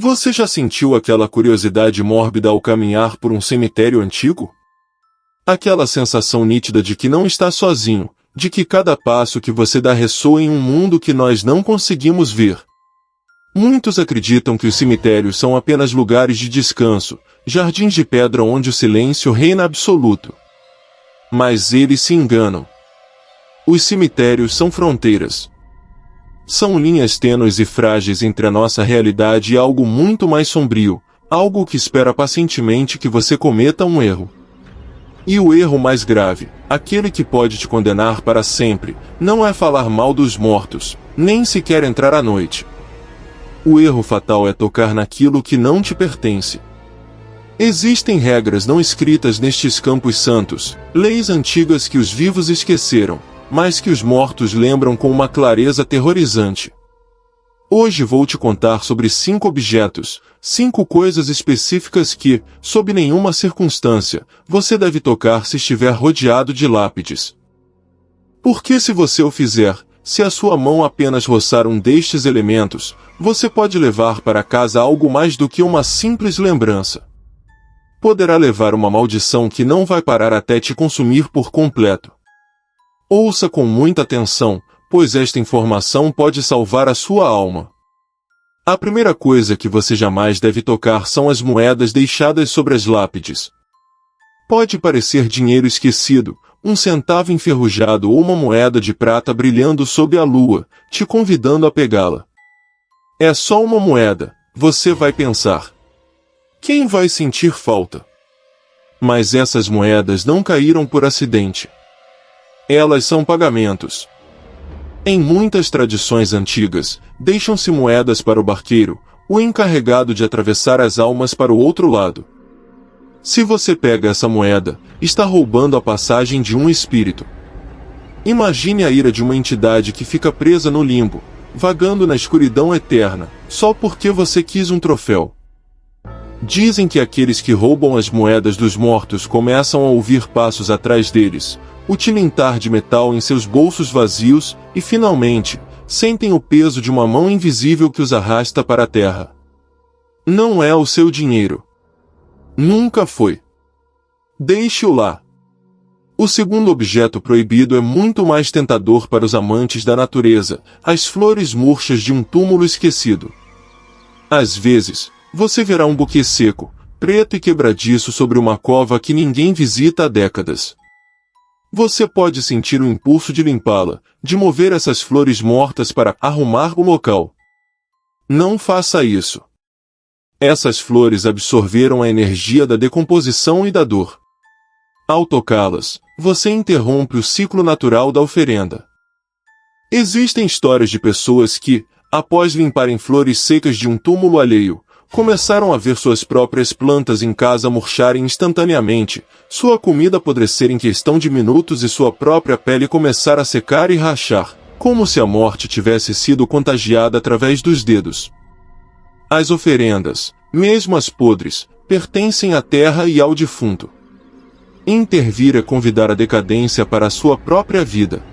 Você já sentiu aquela curiosidade mórbida ao caminhar por um cemitério antigo? Aquela sensação nítida de que não está sozinho, de que cada passo que você dá ressoa em um mundo que nós não conseguimos ver. Muitos acreditam que os cemitérios são apenas lugares de descanso, jardins de pedra onde o silêncio reina absoluto. Mas eles se enganam. Os cemitérios são fronteiras. São linhas tênues e frágeis entre a nossa realidade e algo muito mais sombrio, algo que espera pacientemente que você cometa um erro. E o erro mais grave, aquele que pode te condenar para sempre, não é falar mal dos mortos, nem sequer entrar à noite. O erro fatal é tocar naquilo que não te pertence. Existem regras não escritas nestes campos santos, leis antigas que os vivos esqueceram, mas que os mortos lembram com uma clareza aterrorizante. Hoje vou te contar sobre 5 objetos, 5 coisas específicas que, sob nenhuma circunstância, você deve tocar se estiver rodeado de lápides. Porque se você o fizer, se a sua mão apenas roçar um destes elementos, você pode levar para casa algo mais do que uma simples lembrança. Poderá levar uma maldição que não vai parar até te consumir por completo. Ouça com muita atenção, pois esta informação pode salvar a sua alma. A primeira coisa que você jamais deve tocar são as moedas deixadas sobre as lápides. Pode parecer dinheiro esquecido, um centavo enferrujado ou uma moeda de prata brilhando sob a lua, te convidando a pegá-la. É só uma moeda, você vai pensar. Quem vai sentir falta? Mas essas moedas não caíram por acidente. Elas são pagamentos. Em muitas tradições antigas, deixam-se moedas para o barqueiro, o encarregado de atravessar as almas para o outro lado. Se você pega essa moeda, está roubando a passagem de um espírito. Imagine a ira de uma entidade que fica presa no limbo, vagando na escuridão eterna, só porque você quis um troféu. Dizem que aqueles que roubam as moedas dos mortos começam a ouvir passos atrás deles, o tilintar de metal em seus bolsos vazios, e finalmente, sentem o peso de uma mão invisível que os arrasta para a terra. Não é o seu dinheiro. Nunca foi. Deixe-o lá. O segundo objeto proibido é muito mais tentador para os amantes da natureza, as flores murchas de um túmulo esquecido. Às vezes, você verá um buquê seco, preto e quebradiço sobre uma cova que ninguém visita há décadas. Você pode sentir o impulso de limpá-la, de mover essas flores mortas para arrumar o local. Não faça isso. Essas flores absorveram a energia da decomposição e da dor. Ao tocá-las, você interrompe o ciclo natural da oferenda. Existem histórias de pessoas que, após limparem flores secas de um túmulo alheio, começaram a ver suas próprias plantas em casa murcharem instantaneamente, sua comida apodrecer em questão de minutos e sua própria pele começar a secar e rachar, como se a morte tivesse sido contagiada através dos dedos. As oferendas, mesmo as podres, pertencem à terra e ao defunto. Intervir é convidar a decadência para a sua própria vida.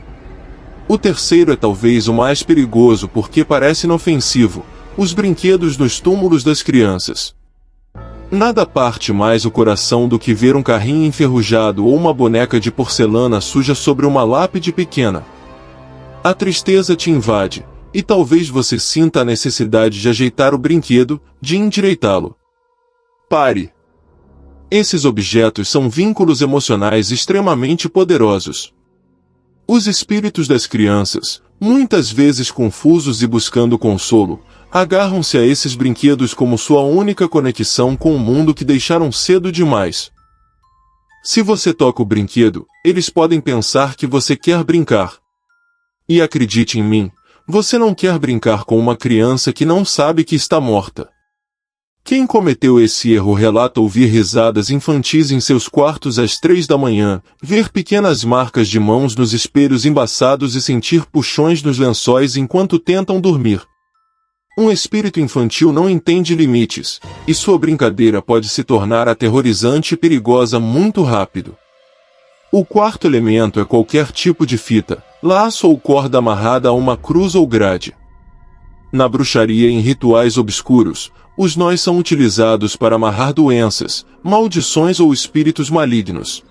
O terceiro é talvez o mais perigoso porque parece inofensivo: os brinquedos nos túmulos das crianças. Nada parte mais o coração do que ver um carrinho enferrujado ou uma boneca de porcelana suja sobre uma lápide pequena. A tristeza te invade, e talvez você sinta a necessidade de ajeitar o brinquedo, de endireitá-lo. Pare. Esses objetos são vínculos emocionais extremamente poderosos. Os espíritos das crianças, muitas vezes confusos e buscando consolo, agarram-se a esses brinquedos como sua única conexão com o mundo que deixaram cedo demais. Se você toca o brinquedo, eles podem pensar que você quer brincar. E acredite em mim, você não quer brincar com uma criança que não sabe que está morta. Quem cometeu esse erro relata ouvir risadas infantis em seus quartos às 3 da manhã, ver pequenas marcas de mãos nos espelhos embaçados e sentir puxões nos lençóis enquanto tentam dormir. Um espírito infantil não entende limites, e sua brincadeira pode se tornar aterrorizante e perigosa muito rápido. O quarto elemento é qualquer tipo de fita, laço ou corda amarrada a uma cruz ou grade. Na bruxaria e em rituais obscuros, os nós são utilizados para amarrar doenças, maldições ou espíritos malignos.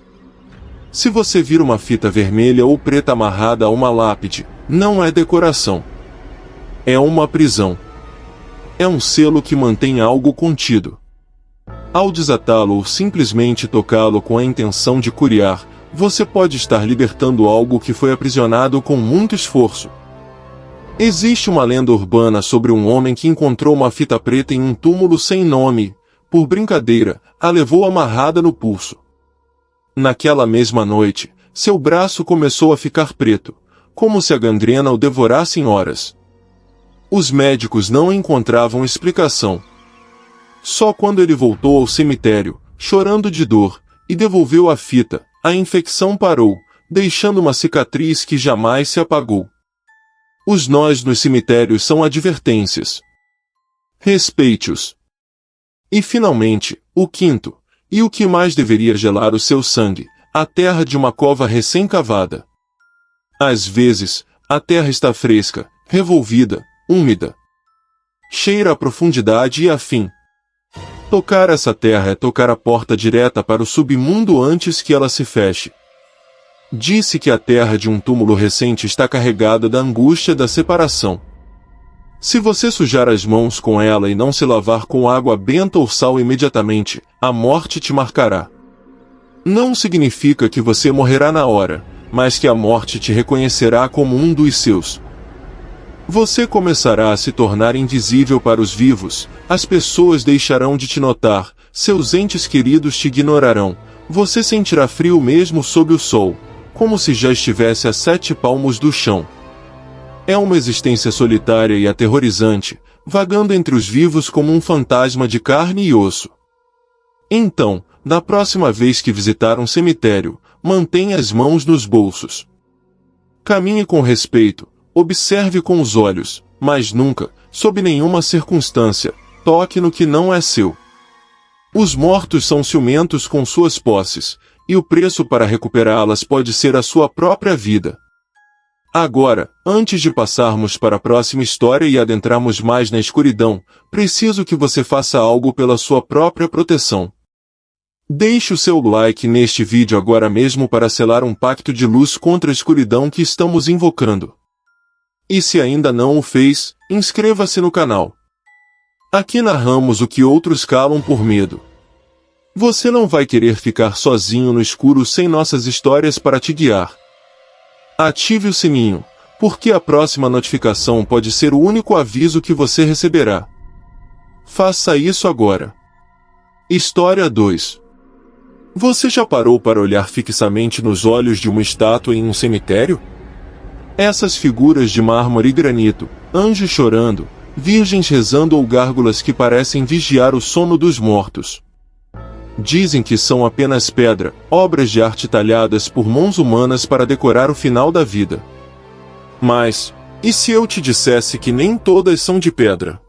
Se você vir uma fita vermelha ou preta amarrada a uma lápide, não é decoração. É uma prisão. É um selo que mantém algo contido. Ao desatá-lo ou simplesmente tocá-lo com a intenção de curiar, você pode estar libertando algo que foi aprisionado com muito esforço. Existe uma lenda urbana sobre um homem que encontrou uma fita preta em um túmulo sem nome, por brincadeira, a levou amarrada no pulso. Naquela mesma noite, seu braço começou a ficar preto, como se a gangrena o devorasse em horas. Os médicos não encontravam explicação. Só quando ele voltou ao cemitério, chorando de dor, e devolveu a fita, a infecção parou, deixando uma cicatriz que jamais se apagou. Os nós nos cemitérios são advertências. Respeite-os. E finalmente, o quinto, e o que mais deveria gelar o seu sangue, a terra de uma cova recém-cavada. Às vezes, a terra está fresca, revolvida, úmida. Cheira a profundidade e afim. Tocar essa terra é tocar a porta direta para o submundo antes que ela se feche. Disse que a terra de um túmulo recente está carregada da angústia da separação. Se você sujar as mãos com ela e não se lavar com água benta ou sal imediatamente, a morte te marcará. Não significa que você morrerá na hora, mas que a morte te reconhecerá como um dos seus. Você começará a se tornar invisível para os vivos, as pessoas deixarão de te notar, seus entes queridos te ignorarão, você sentirá frio mesmo sob o sol, como se já estivesse a 7 palmos do chão. É uma existência solitária e aterrorizante, vagando entre os vivos como um fantasma de carne e osso. Então, na próxima vez que visitar um cemitério, mantenha as mãos nos bolsos. Caminhe com respeito, observe com os olhos, mas nunca, sob nenhuma circunstância, toque no que não é seu. Os mortos são ciumentos com suas posses, e o preço para recuperá-las pode ser a sua própria vida. Agora, antes de passarmos para a próxima história e adentrarmos mais na escuridão, preciso que você faça algo pela sua própria proteção. Deixe o seu like neste vídeo agora mesmo para selar um pacto de luz contra a escuridão que estamos invocando. E se ainda não o fez, inscreva-se no canal. Aqui narramos o que outros calam por medo. Você não vai querer ficar sozinho no escuro sem nossas histórias para te guiar. Ative o sininho, porque a próxima notificação pode ser o único aviso que você receberá. Faça isso agora. História 2. Você já parou para olhar fixamente nos olhos de uma estátua em um cemitério? Essas figuras de mármore e granito, anjos chorando, virgens rezando ou gárgulas que parecem vigiar o sono dos mortos. Dizem que são apenas pedra, obras de arte talhadas por mãos humanas para decorar o final da vida. Mas, e se eu te dissesse que nem todas são de pedra?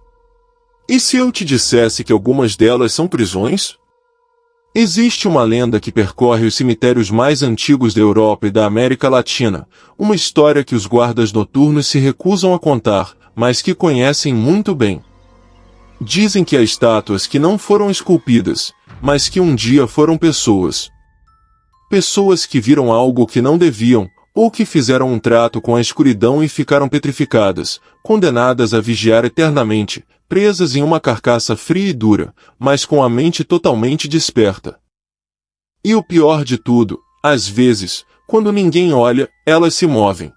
E se eu te dissesse que algumas delas são prisões? Existe uma lenda que percorre os cemitérios mais antigos da Europa e da América Latina, uma história que os guardas noturnos se recusam a contar, mas que conhecem muito bem. Dizem que há estátuas que não foram esculpidas, mas que um dia foram pessoas. Pessoas que viram algo que não deviam, ou que fizeram um trato com a escuridão e ficaram petrificadas, condenadas a vigiar eternamente, presas em uma carcaça fria e dura, mas com a mente totalmente desperta. E o pior de tudo, às vezes, quando ninguém olha, elas se movem.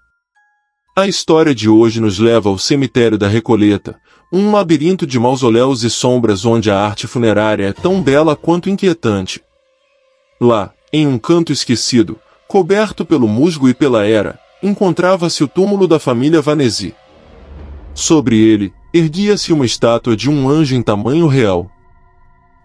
A história de hoje nos leva ao cemitério da Recoleta, um labirinto de mausoléus e sombras onde a arte funerária é tão bela quanto inquietante. Lá, em um canto esquecido, coberto pelo musgo e pela era, encontrava-se o túmulo da família Vanesi. Sobre ele, erguia-se uma estátua de um anjo em tamanho real.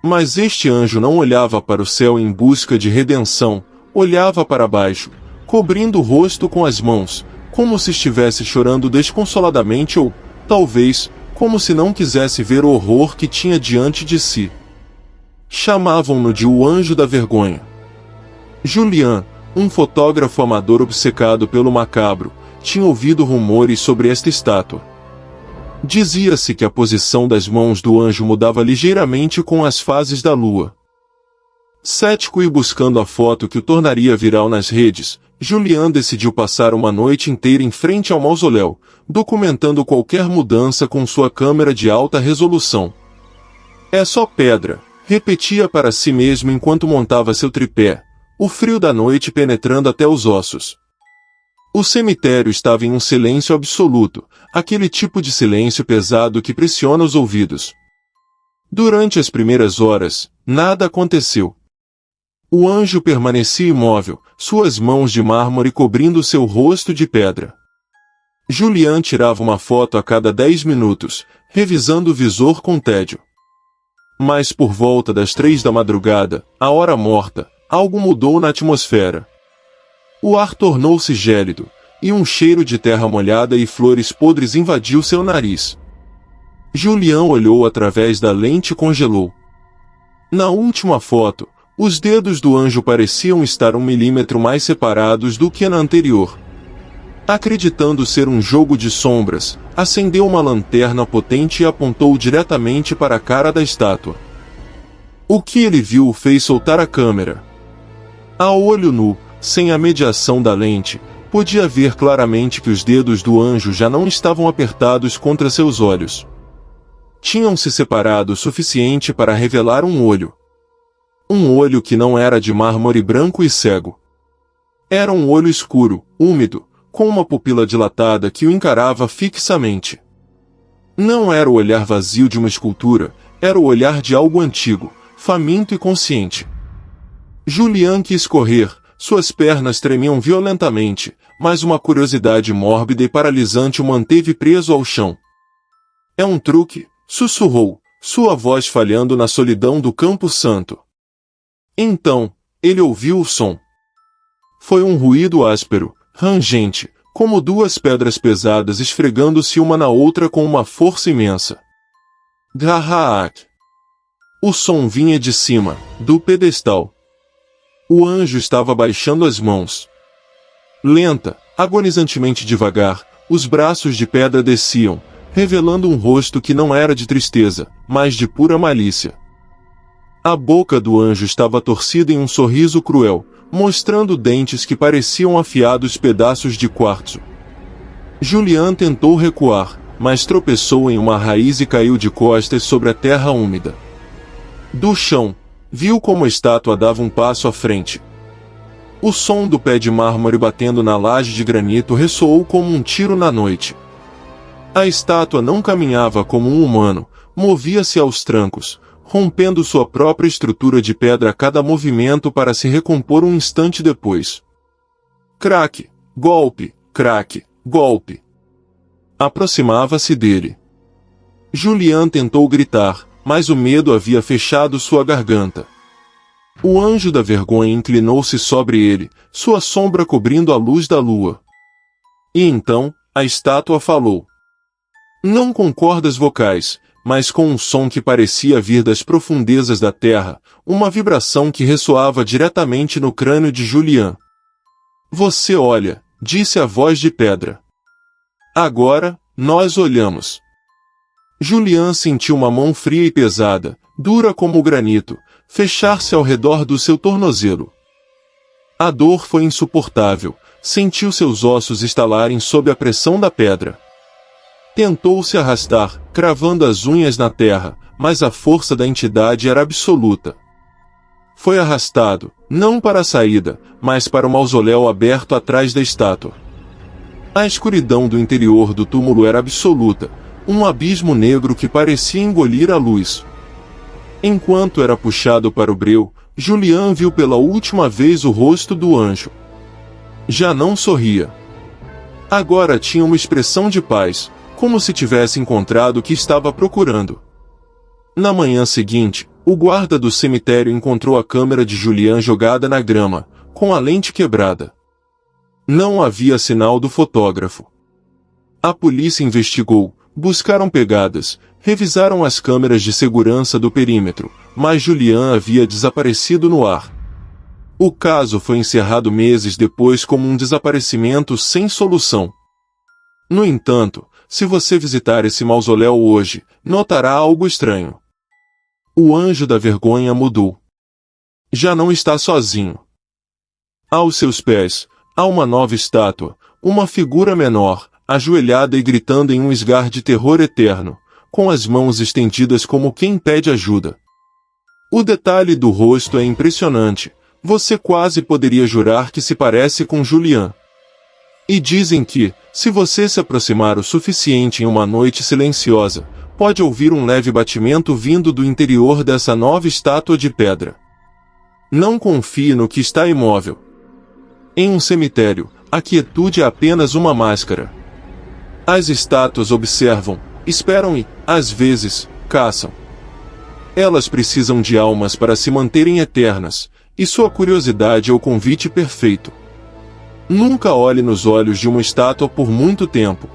Mas este anjo não olhava para o céu em busca de redenção, olhava para baixo, cobrindo o rosto com as mãos, como se estivesse chorando desconsoladamente ou, talvez, como se não quisesse ver o horror que tinha diante de si. Chamavam-no de o Anjo da Vergonha. Julian, um fotógrafo amador obcecado pelo macabro, tinha ouvido rumores sobre esta estátua. Dizia-se que a posição das mãos do anjo mudava ligeiramente com as fases da lua. Cético e buscando a foto que o tornaria viral nas redes, Julian decidiu passar uma noite inteira em frente ao mausoléu, documentando qualquer mudança com sua câmera de alta resolução. "É só pedra", repetia para si mesmo enquanto montava seu tripé, o frio da noite penetrando até os ossos. O cemitério estava em um silêncio absoluto, aquele tipo de silêncio pesado que pressiona os ouvidos. Durante as primeiras horas, nada aconteceu. O anjo permanecia imóvel, suas mãos de mármore cobrindo seu rosto de pedra. Julian tirava uma foto a cada 10 minutos, revisando o visor com tédio. Mas por volta das 3 da madrugada, a hora morta, algo mudou na atmosfera. O ar tornou-se gélido, e um cheiro de terra molhada e flores podres invadiu seu nariz. Julian olhou através da lente e congelou. Na última foto, os dedos do anjo pareciam estar 1 milímetro mais separados do que na anterior. Acreditando ser um jogo de sombras, acendeu uma lanterna potente e apontou diretamente para a cara da estátua. O que ele viu o fez soltar a câmera. A olho nu, sem a mediação da lente, podia ver claramente que os dedos do anjo já não estavam apertados contra seus olhos. Tinham se separado o suficiente para revelar um olho. Um olho que não era de mármore branco e cego. Era um olho escuro, úmido, com uma pupila dilatada que o encarava fixamente. Não era o olhar vazio de uma escultura, era o olhar de algo antigo, faminto e consciente. Julian quis correr, suas pernas tremiam violentamente, mas uma curiosidade mórbida e paralisante o manteve preso ao chão. "É um truque", sussurrou, sua voz falhando na solidão do Campo Santo. Então, ele ouviu o som. Foi um ruído áspero, rangente, como 2 pedras pesadas esfregando-se uma na outra com uma força imensa. Gahaak. O som vinha de cima, do pedestal. O anjo estava baixando as mãos. Lenta, agonizantemente devagar, os braços de pedra desciam, revelando um rosto que não era de tristeza, mas de pura malícia. A boca do anjo estava torcida em um sorriso cruel, mostrando dentes que pareciam afiados pedaços de quartzo. Julian tentou recuar, mas tropeçou em uma raiz e caiu de costas sobre a terra úmida. Do chão, viu como a estátua dava um passo à frente. O som do pé de mármore batendo na laje de granito ressoou como um tiro na noite. A estátua não caminhava como um humano, movia-se aos trancos, rompendo sua própria estrutura de pedra a cada movimento para se recompor um instante depois. Craque, golpe, craque, golpe. Aproximava-se dele. Julian tentou gritar, mas o medo havia fechado sua garganta. O anjo da vergonha inclinou-se sobre ele, sua sombra cobrindo a luz da lua. E então, a estátua falou. Não com cordas vocais, mas com um som que parecia vir das profundezas da terra, uma vibração que ressoava diretamente no crânio de Julian. Você olha, disse a voz de pedra. Agora, nós olhamos. Julian sentiu uma mão fria e pesada, dura como o granito, fechar-se ao redor do seu tornozelo. A dor foi insuportável, sentiu seus ossos estalarem sob a pressão da pedra. Tentou se arrastar, cravando as unhas na terra, mas a força da entidade era absoluta. Foi arrastado, não para a saída, mas para o mausoléu aberto atrás da estátua. A escuridão do interior do túmulo era absoluta, um abismo negro que parecia engolir a luz. Enquanto era puxado para o breu, Julian viu pela última vez o rosto do anjo. Já não sorria. Agora tinha uma expressão de paz, como se tivesse encontrado o que estava procurando. Na manhã seguinte, o guarda do cemitério encontrou a câmera de Julian jogada na grama, com a lente quebrada. Não havia sinal do fotógrafo. A polícia investigou, buscaram pegadas, revisaram as câmeras de segurança do perímetro, mas Julian havia desaparecido no ar. O caso foi encerrado meses depois como um desaparecimento sem solução. No entanto, se você visitar esse mausoléu hoje, notará algo estranho. O anjo da vergonha mudou. Já não está sozinho. Aos seus pés, há uma nova estátua, uma figura menor, ajoelhada e gritando em um esgar de terror eterno, com as mãos estendidas como quem pede ajuda. O detalhe do rosto é impressionante, você quase poderia jurar que se parece com Julian. E dizem que, se você se aproximar o suficiente em uma noite silenciosa, pode ouvir um leve batimento vindo do interior dessa nova estátua de pedra. Não confie no que está imóvel. Em um cemitério, a quietude é apenas uma máscara. As estátuas observam, esperam e, às vezes, caçam. Elas precisam de almas para se manterem eternas, e sua curiosidade é o convite perfeito. Nunca olhe nos olhos de uma estátua por muito tempo.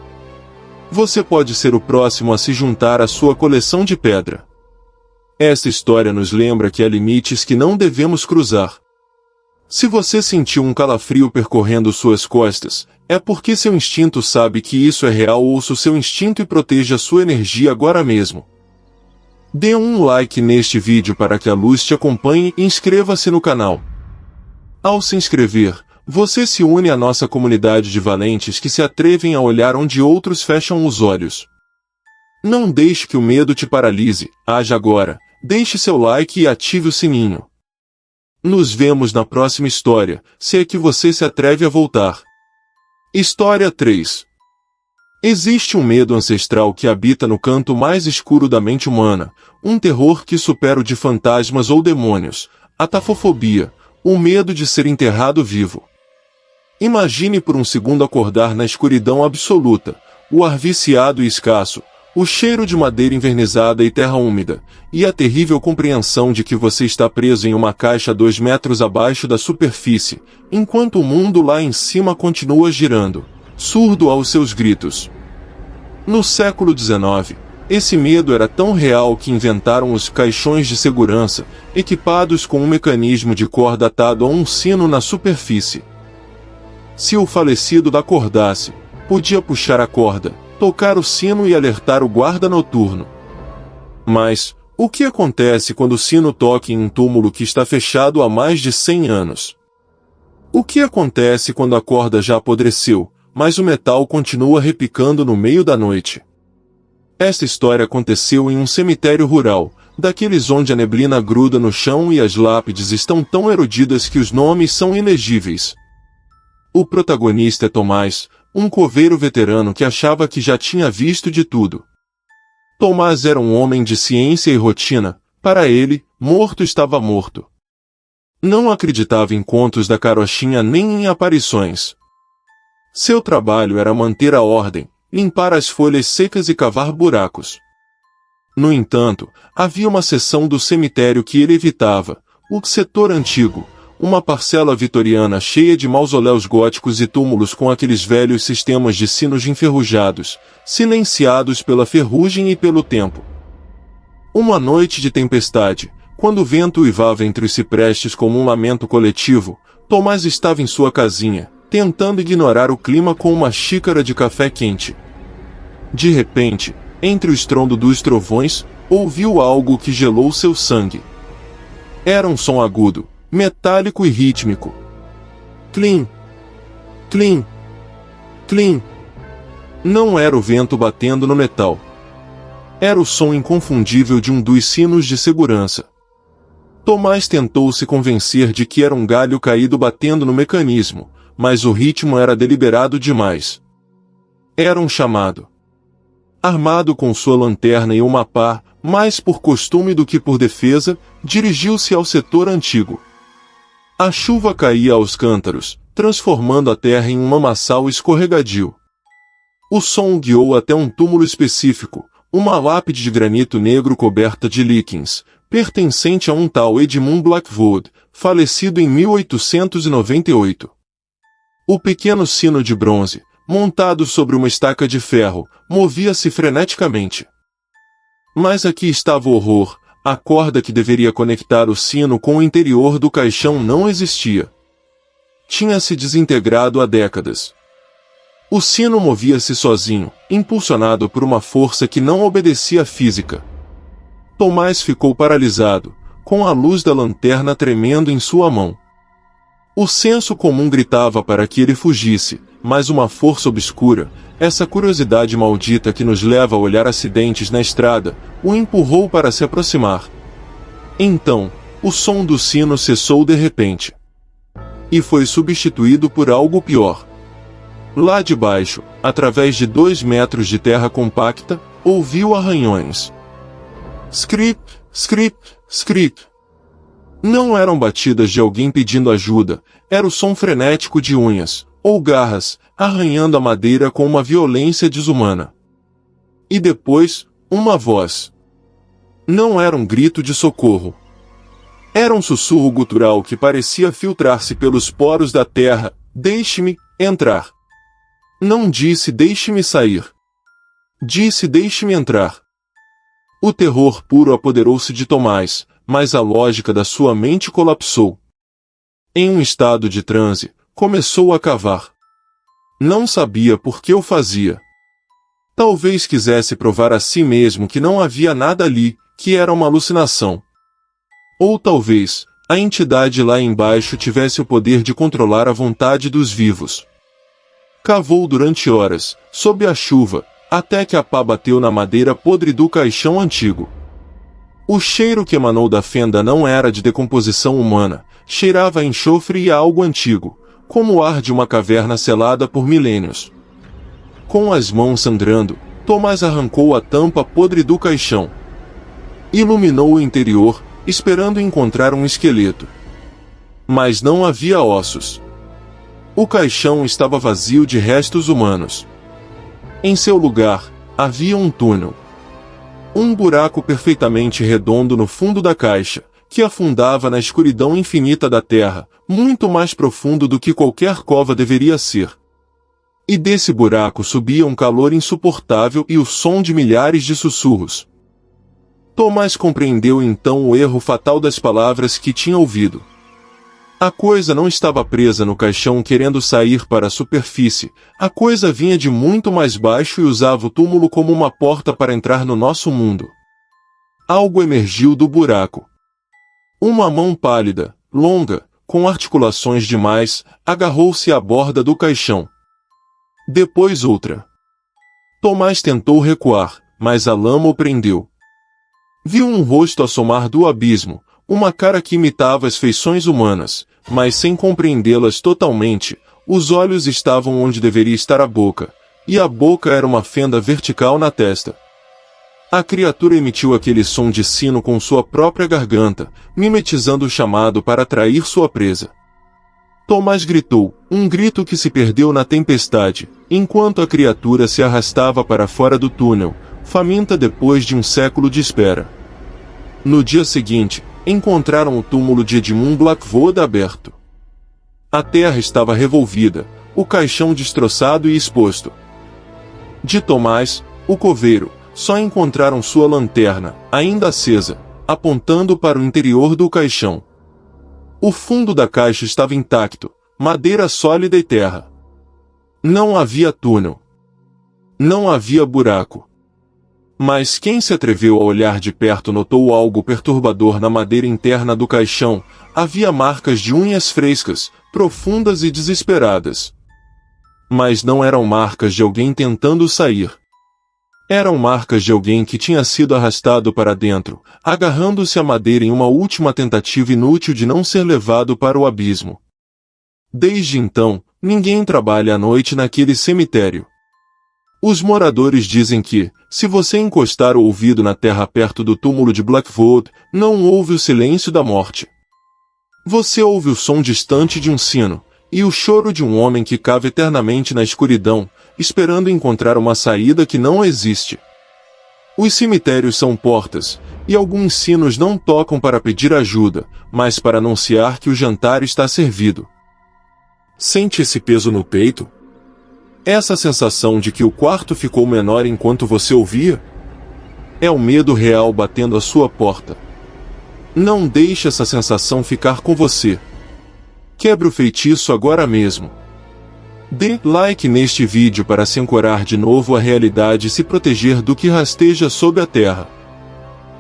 Você pode ser o próximo a se juntar à sua coleção de pedra. Esta história nos lembra que há limites que não devemos cruzar. Se você sentiu um calafrio percorrendo suas costas, é porque seu instinto sabe que isso é real. Ouça o seu instinto e proteja sua energia agora mesmo. Dê um like neste vídeo para que a luz te acompanhe e inscreva-se no canal. Ao se inscrever, você se une à nossa comunidade de valentes que se atrevem a olhar onde outros fecham os olhos. Não deixe que o medo te paralise, haja agora, deixe seu like e ative o sininho. Nos vemos na próxima história, se é que você se atreve a voltar. História 3. Existe um medo ancestral que habita no canto mais escuro da mente humana, um terror que supera o de fantasmas ou demônios, a tafofobia, o medo de ser enterrado vivo. Imagine por um segundo acordar na escuridão absoluta, o ar viciado e escasso, o cheiro de madeira envernizada e terra úmida, e a terrível compreensão de que você está preso em uma caixa 2 metros abaixo da superfície, enquanto o mundo lá em cima continua girando, surdo aos seus gritos. No século XIX, esse medo era tão real que inventaram os caixões de segurança, equipados com um mecanismo de corda atado a um sino na superfície. Se o falecido acordasse, podia puxar a corda, tocar o sino e alertar o guarda noturno. Mas, o que acontece quando o sino toca em um túmulo que está fechado há mais de 100 anos? O que acontece quando a corda já apodreceu, mas o metal continua repicando no meio da noite? Esta história aconteceu em um cemitério rural, daqueles onde a neblina gruda no chão e as lápides estão tão erodidas que os nomes são ilegíveis. O protagonista é Tomás, um coveiro veterano que achava que já tinha visto de tudo. Tomás era um homem de ciência e rotina, para ele, morto estava morto. Não acreditava em contos da carochinha nem em aparições. Seu trabalho era manter a ordem, limpar as folhas secas e cavar buracos. No entanto, havia uma seção do cemitério que ele evitava, o setor antigo, uma parcela vitoriana cheia de mausoléus góticos e túmulos com aqueles velhos sistemas de sinos enferrujados, silenciados pela ferrugem e pelo tempo. Uma noite de tempestade, quando o vento uivava entre os ciprestes como um lamento coletivo, Tomás estava em sua casinha, tentando ignorar o clima com uma xícara de café quente. De repente, entre o estrondo dos trovões, ouviu algo que gelou seu sangue. Era um som agudo, metálico e rítmico. Clim! Clim! Clim! Não era o vento batendo no metal. Era o som inconfundível de um dos sinos de segurança. Tomás tentou se convencer de que era um galho caído batendo no mecanismo, mas o ritmo era deliberado demais. Era um chamado. Armado com sua lanterna e uma pá, mais por costume do que por defesa, dirigiu-se ao setor antigo. A chuva caía aos cântaros, transformando a terra em um lamaçal escorregadio. O som o guiou até um túmulo específico, uma lápide de granito negro coberta de líquens, pertencente a um tal Edmund Blackwood, falecido em 1898. O pequeno sino de bronze, montado sobre uma estaca de ferro, movia-se freneticamente. Mas aqui estava o horror. A corda que deveria conectar o sino com o interior do caixão não existia. Tinha se desintegrado há décadas. O sino movia-se sozinho, impulsionado por uma força que não obedecia à física. Tomás ficou paralisado, com a luz da lanterna tremendo em sua mão. O senso comum gritava para que ele fugisse, mas uma força obscura, essa curiosidade maldita que nos leva a olhar acidentes na estrada, o empurrou para se aproximar. Então, o som do sino cessou de repente. E foi substituído por algo pior. Lá de baixo, através de 2 metros de terra compacta, ouviu arranhões. Scrip, scrip, scrip. Não eram batidas de alguém pedindo ajuda, era o som frenético de unhas, ou garras, arranhando a madeira com uma violência desumana. E depois, uma voz. Não era um grito de socorro. Era um sussurro gutural que parecia filtrar-se pelos poros da terra. Deixe-me entrar. Não disse deixe-me sair. Disse deixe-me entrar. O terror puro apoderou-se de Tomás, mas a lógica da sua mente colapsou. Em um estado de transe, começou a cavar. Não sabia por que o fazia. Talvez quisesse provar a si mesmo que não havia nada ali, que era uma alucinação. Ou talvez, a entidade lá embaixo tivesse o poder de controlar a vontade dos vivos. Cavou durante horas, sob a chuva, até que a pá bateu na madeira podre do caixão antigo. O cheiro que emanou da fenda não era de decomposição humana, cheirava a enxofre e a algo antigo, como o ar de uma caverna selada por milênios. Com as mãos sangrando, Tomás arrancou a tampa podre do caixão. Iluminou o interior, esperando encontrar um esqueleto. Mas não havia ossos. O caixão estava vazio de restos humanos. Em seu lugar, havia um túnel. Um buraco perfeitamente redondo no fundo da caixa, que afundava na escuridão infinita da terra, muito mais profundo do que qualquer cova deveria ser. E desse buraco subia um calor insuportável e o som de milhares de sussurros. Tomás compreendeu então o erro fatal das palavras que tinha ouvido. A coisa não estava presa no caixão querendo sair para a superfície, a coisa vinha de muito mais baixo e usava o túmulo como uma porta para entrar no nosso mundo. Algo emergiu do buraco. Uma mão pálida, longa, com articulações demais, agarrou-se à borda do caixão. Depois outra. Tomás tentou recuar, mas a lama o prendeu. Viu um rosto assomar do abismo, uma cara que imitava as feições humanas, mas sem compreendê-las totalmente, os olhos estavam onde deveria estar a boca, e a boca era uma fenda vertical na testa. A criatura emitiu aquele som de sino com sua própria garganta, mimetizando o chamado para atrair sua presa. Tomás gritou, um grito que se perdeu na tempestade, enquanto a criatura se arrastava para fora do túnel, faminta depois de um século de espera. No dia seguinte, encontraram o túmulo de Edmund Blackwood aberto. A terra estava revolvida, o caixão destroçado e exposto. De Tomás, o coveiro, só encontraram sua lanterna, ainda acesa, apontando para o interior do caixão. O fundo da caixa estava intacto, madeira sólida e terra. Não havia túnel. Não havia buraco. Mas quem se atreveu a olhar de perto notou algo perturbador na madeira interna do caixão. Havia marcas de unhas frescas, profundas e desesperadas. Mas não eram marcas de alguém tentando sair. Eram marcas de alguém que tinha sido arrastado para dentro, agarrando-se à madeira em uma última tentativa inútil de não ser levado para o abismo. Desde então, ninguém trabalha à noite naquele cemitério. Os moradores dizem que, se você encostar o ouvido na terra perto do túmulo de Blackwood, não ouve o silêncio da morte. Você ouve o som distante de um sino, e o choro de um homem que cava eternamente na escuridão, esperando encontrar uma saída que não existe. Os cemitérios são portas, e alguns sinos não tocam para pedir ajuda, mas para anunciar que o jantar está servido. Sente esse peso no peito? Essa sensação de que o quarto ficou menor enquanto você ouvia? É o medo real batendo à sua porta. Não deixe essa sensação ficar com você. Quebre o feitiço agora mesmo. Dê like neste vídeo para se ancorar de novo à realidade e se proteger do que rasteja sob a terra.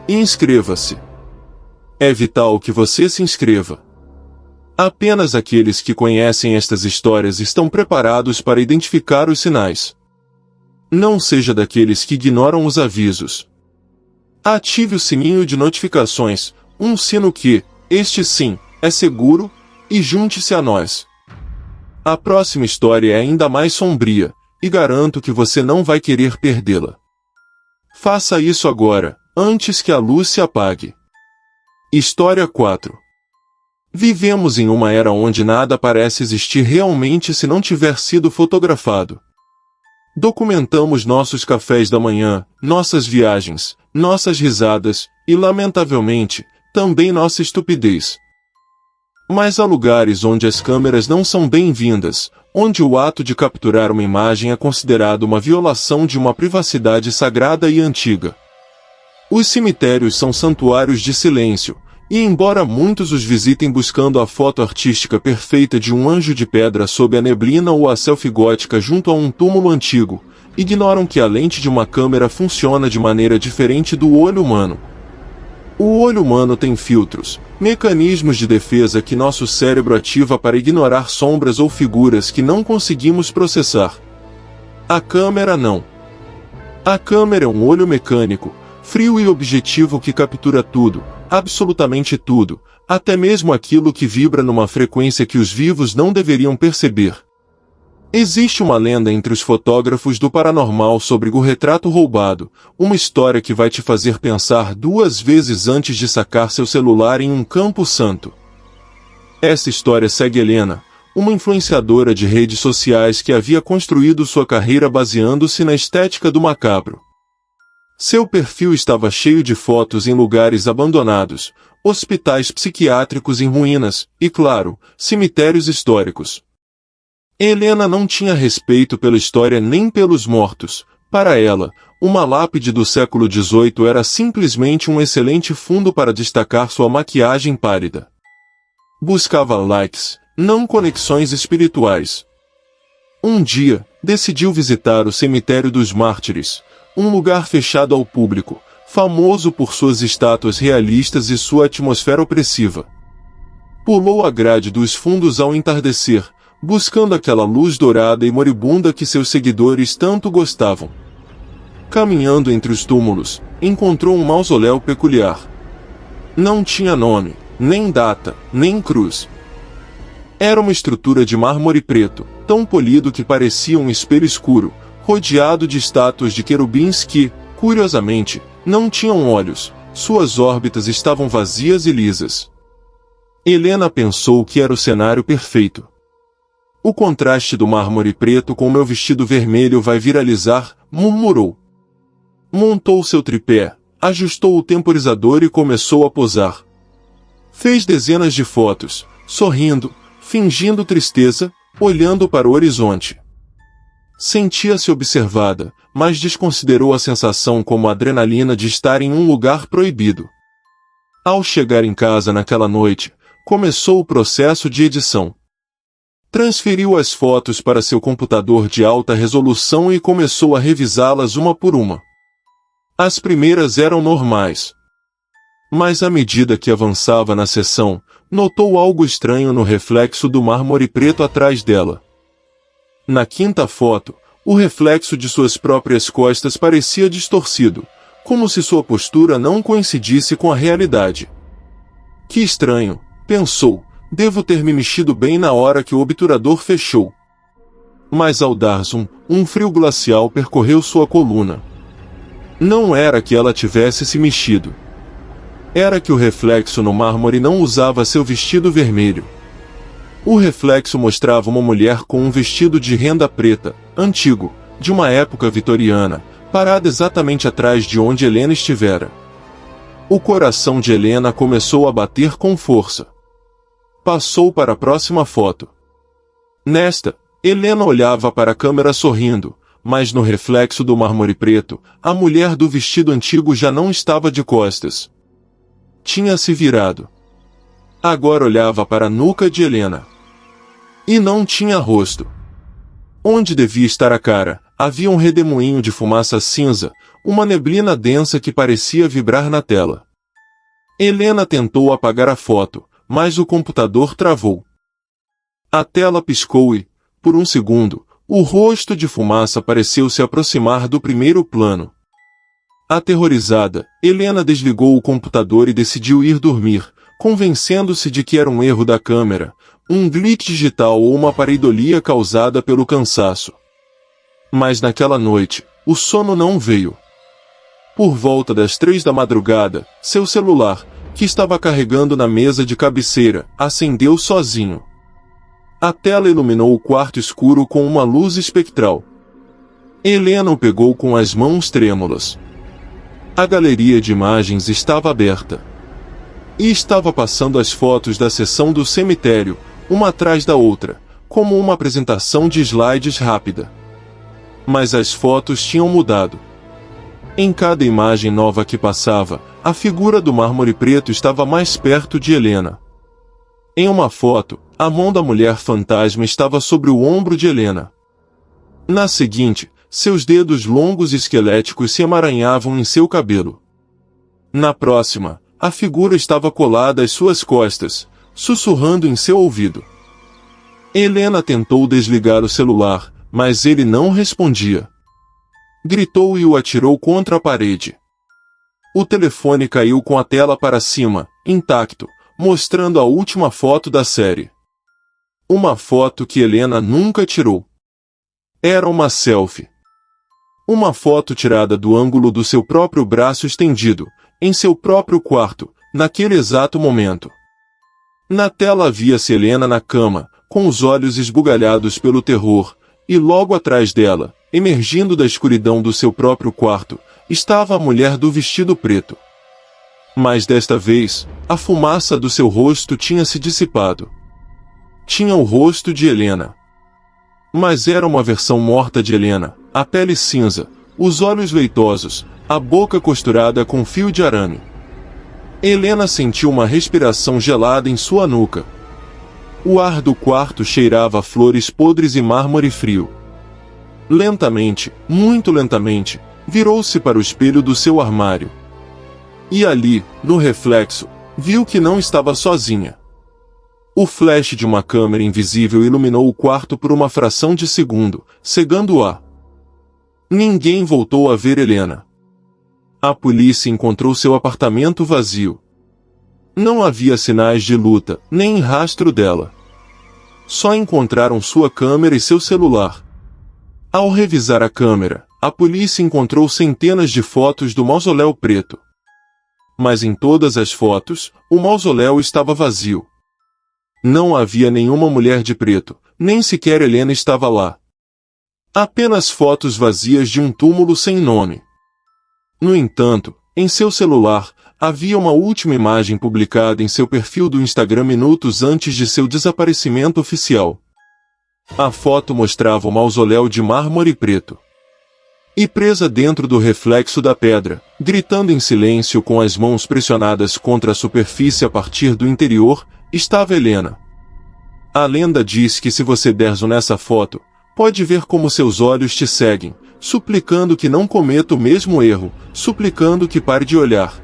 E inscreva-se. É vital que você se inscreva. Apenas aqueles que conhecem estas histórias estão preparados para identificar os sinais. Não seja daqueles que ignoram os avisos. Ative o sininho de notificações, um sino que, este sim, é seguro, e junte-se a nós. A próxima história é ainda mais sombria, e garanto que você não vai querer perdê-la. Faça isso agora, antes que a luz se apague. História 4. Vivemos em uma era onde nada parece existir realmente se não tiver sido fotografado. Documentamos nossos cafés da manhã, nossas viagens, nossas risadas, e, lamentavelmente, também nossa estupidez. Mas há lugares onde as câmeras não são bem-vindas, onde o ato de capturar uma imagem é considerado uma violação de uma privacidade sagrada e antiga. Os cemitérios são santuários de silêncio, e embora muitos os visitem buscando a foto artística perfeita de um anjo de pedra sob a neblina ou a selfie gótica junto a um túmulo antigo, ignoram que a lente de uma câmera funciona de maneira diferente do olho humano. O olho humano tem filtros, mecanismos de defesa que nosso cérebro ativa para ignorar sombras ou figuras que não conseguimos processar. A câmera não. A câmera é um olho mecânico, frio e objetivo que captura tudo, absolutamente tudo, até mesmo aquilo que vibra numa frequência que os vivos não deveriam perceber. Existe uma lenda entre os fotógrafos do paranormal sobre o retrato roubado, uma história que vai te fazer pensar 2 vezes antes de sacar seu celular em um campo santo. Essa história segue Helena, uma influenciadora de redes sociais que havia construído sua carreira baseando-se na estética do macabro. Seu perfil estava cheio de fotos em lugares abandonados, hospitais psiquiátricos em ruínas, e claro, cemitérios históricos. Helena não tinha respeito pela história nem pelos mortos. Para ela, uma lápide do século XVIII era simplesmente um excelente fundo para destacar sua maquiagem pálida. Buscava likes, não conexões espirituais. Um dia, decidiu visitar o Cemitério dos Mártires, um lugar fechado ao público, famoso por suas estátuas realistas e sua atmosfera opressiva. Pulou a grade dos fundos ao entardecer, buscando aquela luz dourada e moribunda que seus seguidores tanto gostavam. Caminhando entre os túmulos, encontrou um mausoléu peculiar. Não tinha nome, nem data, nem cruz. Era uma estrutura de mármore preto, tão polido que parecia um espelho escuro, rodeado de estátuas de querubins que, curiosamente, não tinham olhos, suas órbitas estavam vazias e lisas. Helena pensou que era o cenário perfeito. O contraste do mármore preto com meu vestido vermelho vai viralizar, murmurou. Montou seu tripé, ajustou o temporizador e começou a posar. Fez dezenas de fotos, sorrindo, fingindo tristeza, olhando para o horizonte. Sentia-se observada, mas desconsiderou a sensação como a adrenalina de estar em um lugar proibido. Ao chegar em casa naquela noite, começou o processo de edição. Transferiu as fotos para seu computador de alta resolução e começou a revisá-las uma por uma. As primeiras eram normais. Mas à medida que avançava na sessão, notou algo estranho no reflexo do mármore preto atrás dela. Na quinta foto, o reflexo de suas próprias costas parecia distorcido, como se sua postura não coincidisse com a realidade. Que estranho, pensou. Devo ter me mexido bem na hora que o obturador fechou. Mas ao dar zoom, um frio glacial percorreu sua coluna. Não era que ela tivesse se mexido. Era que o reflexo no mármore não usava seu vestido vermelho. O reflexo mostrava uma mulher com um vestido de renda preta, antigo, de uma época vitoriana, parada exatamente atrás de onde Helena estivera. O coração de Helena começou a bater com força. Passou para a próxima foto. Nesta, Helena olhava para a câmera sorrindo, mas no reflexo do mármore preto, a mulher do vestido antigo já não estava de costas. Tinha se virado. Agora olhava para a nuca de Helena. E não tinha rosto. Onde devia estar a cara, havia um redemoinho de fumaça cinza, uma neblina densa que parecia vibrar na tela. Helena tentou apagar a foto, mas o computador travou. A tela piscou e, por um segundo, o rosto de fumaça pareceu se aproximar do primeiro plano. Aterrorizada, Helena desligou o computador e decidiu ir dormir, convencendo-se de que era um erro da câmera, um glitch digital ou uma pareidolia causada pelo cansaço. Mas naquela noite, o sono não veio. Por volta das 3 da madrugada, seu celular, que estava carregando na mesa de cabeceira, acendeu sozinho. A tela iluminou o quarto escuro com uma luz espectral. Helena o pegou com as mãos trêmulas. A galeria de imagens estava aberta. E estava passando as fotos da sessão do cemitério, uma atrás da outra, como uma apresentação de slides rápida. Mas as fotos tinham mudado. Em cada imagem nova que passava, a figura do mármore preto estava mais perto de Helena. Em uma foto, a mão da mulher fantasma estava sobre o ombro de Helena. Na seguinte, seus dedos longos e esqueléticos se emaranhavam em seu cabelo. Na próxima, a figura estava colada às suas costas, sussurrando em seu ouvido. Helena tentou desligar o celular, mas ele não respondia. Gritou e o atirou contra a parede. O telefone caiu com a tela para cima, intacto, mostrando a última foto da série. Uma foto que Helena nunca tirou. Era uma selfie. Uma foto tirada do ângulo do seu próprio braço estendido, em seu próprio quarto, naquele exato momento. Na tela via-se Helena na cama, com os olhos esbugalhados pelo terror, e logo atrás dela, emergindo da escuridão do seu próprio quarto, estava a mulher do vestido preto. Mas desta vez, a fumaça do seu rosto tinha se dissipado. Tinha o rosto de Helena. Mas era uma versão morta de Helena, a pele cinza, os olhos leitosos, a boca costurada com fio de arame. Helena sentiu uma respiração gelada em sua nuca. O ar do quarto cheirava a flores podres e mármore frio. Lentamente, muito lentamente, virou-se para o espelho do seu armário. E ali, no reflexo, viu que não estava sozinha. O flash de uma câmera invisível iluminou o quarto por uma fração de segundo, cegando-a. Ninguém voltou a ver Helena. A polícia encontrou seu apartamento vazio. Não havia sinais de luta, nem rastro dela. Só encontraram sua câmera e seu celular. Ao revisar a câmera, a polícia encontrou centenas de fotos do mausoléu preto. Mas em todas as fotos, o mausoléu estava vazio. Não havia nenhuma mulher de preto, nem sequer Helena estava lá. Apenas fotos vazias de um túmulo sem nome. No entanto, em seu celular, havia uma última imagem publicada em seu perfil do Instagram minutos antes de seu desaparecimento oficial. A foto mostrava o mausoléu de mármore preto. E presa dentro do reflexo da pedra, gritando em silêncio com as mãos pressionadas contra a superfície a partir do interior, estava Helena. A lenda diz que se você der zoom nessa foto, pode ver como seus olhos te seguem, suplicando que não cometa o mesmo erro, suplicando que pare de olhar.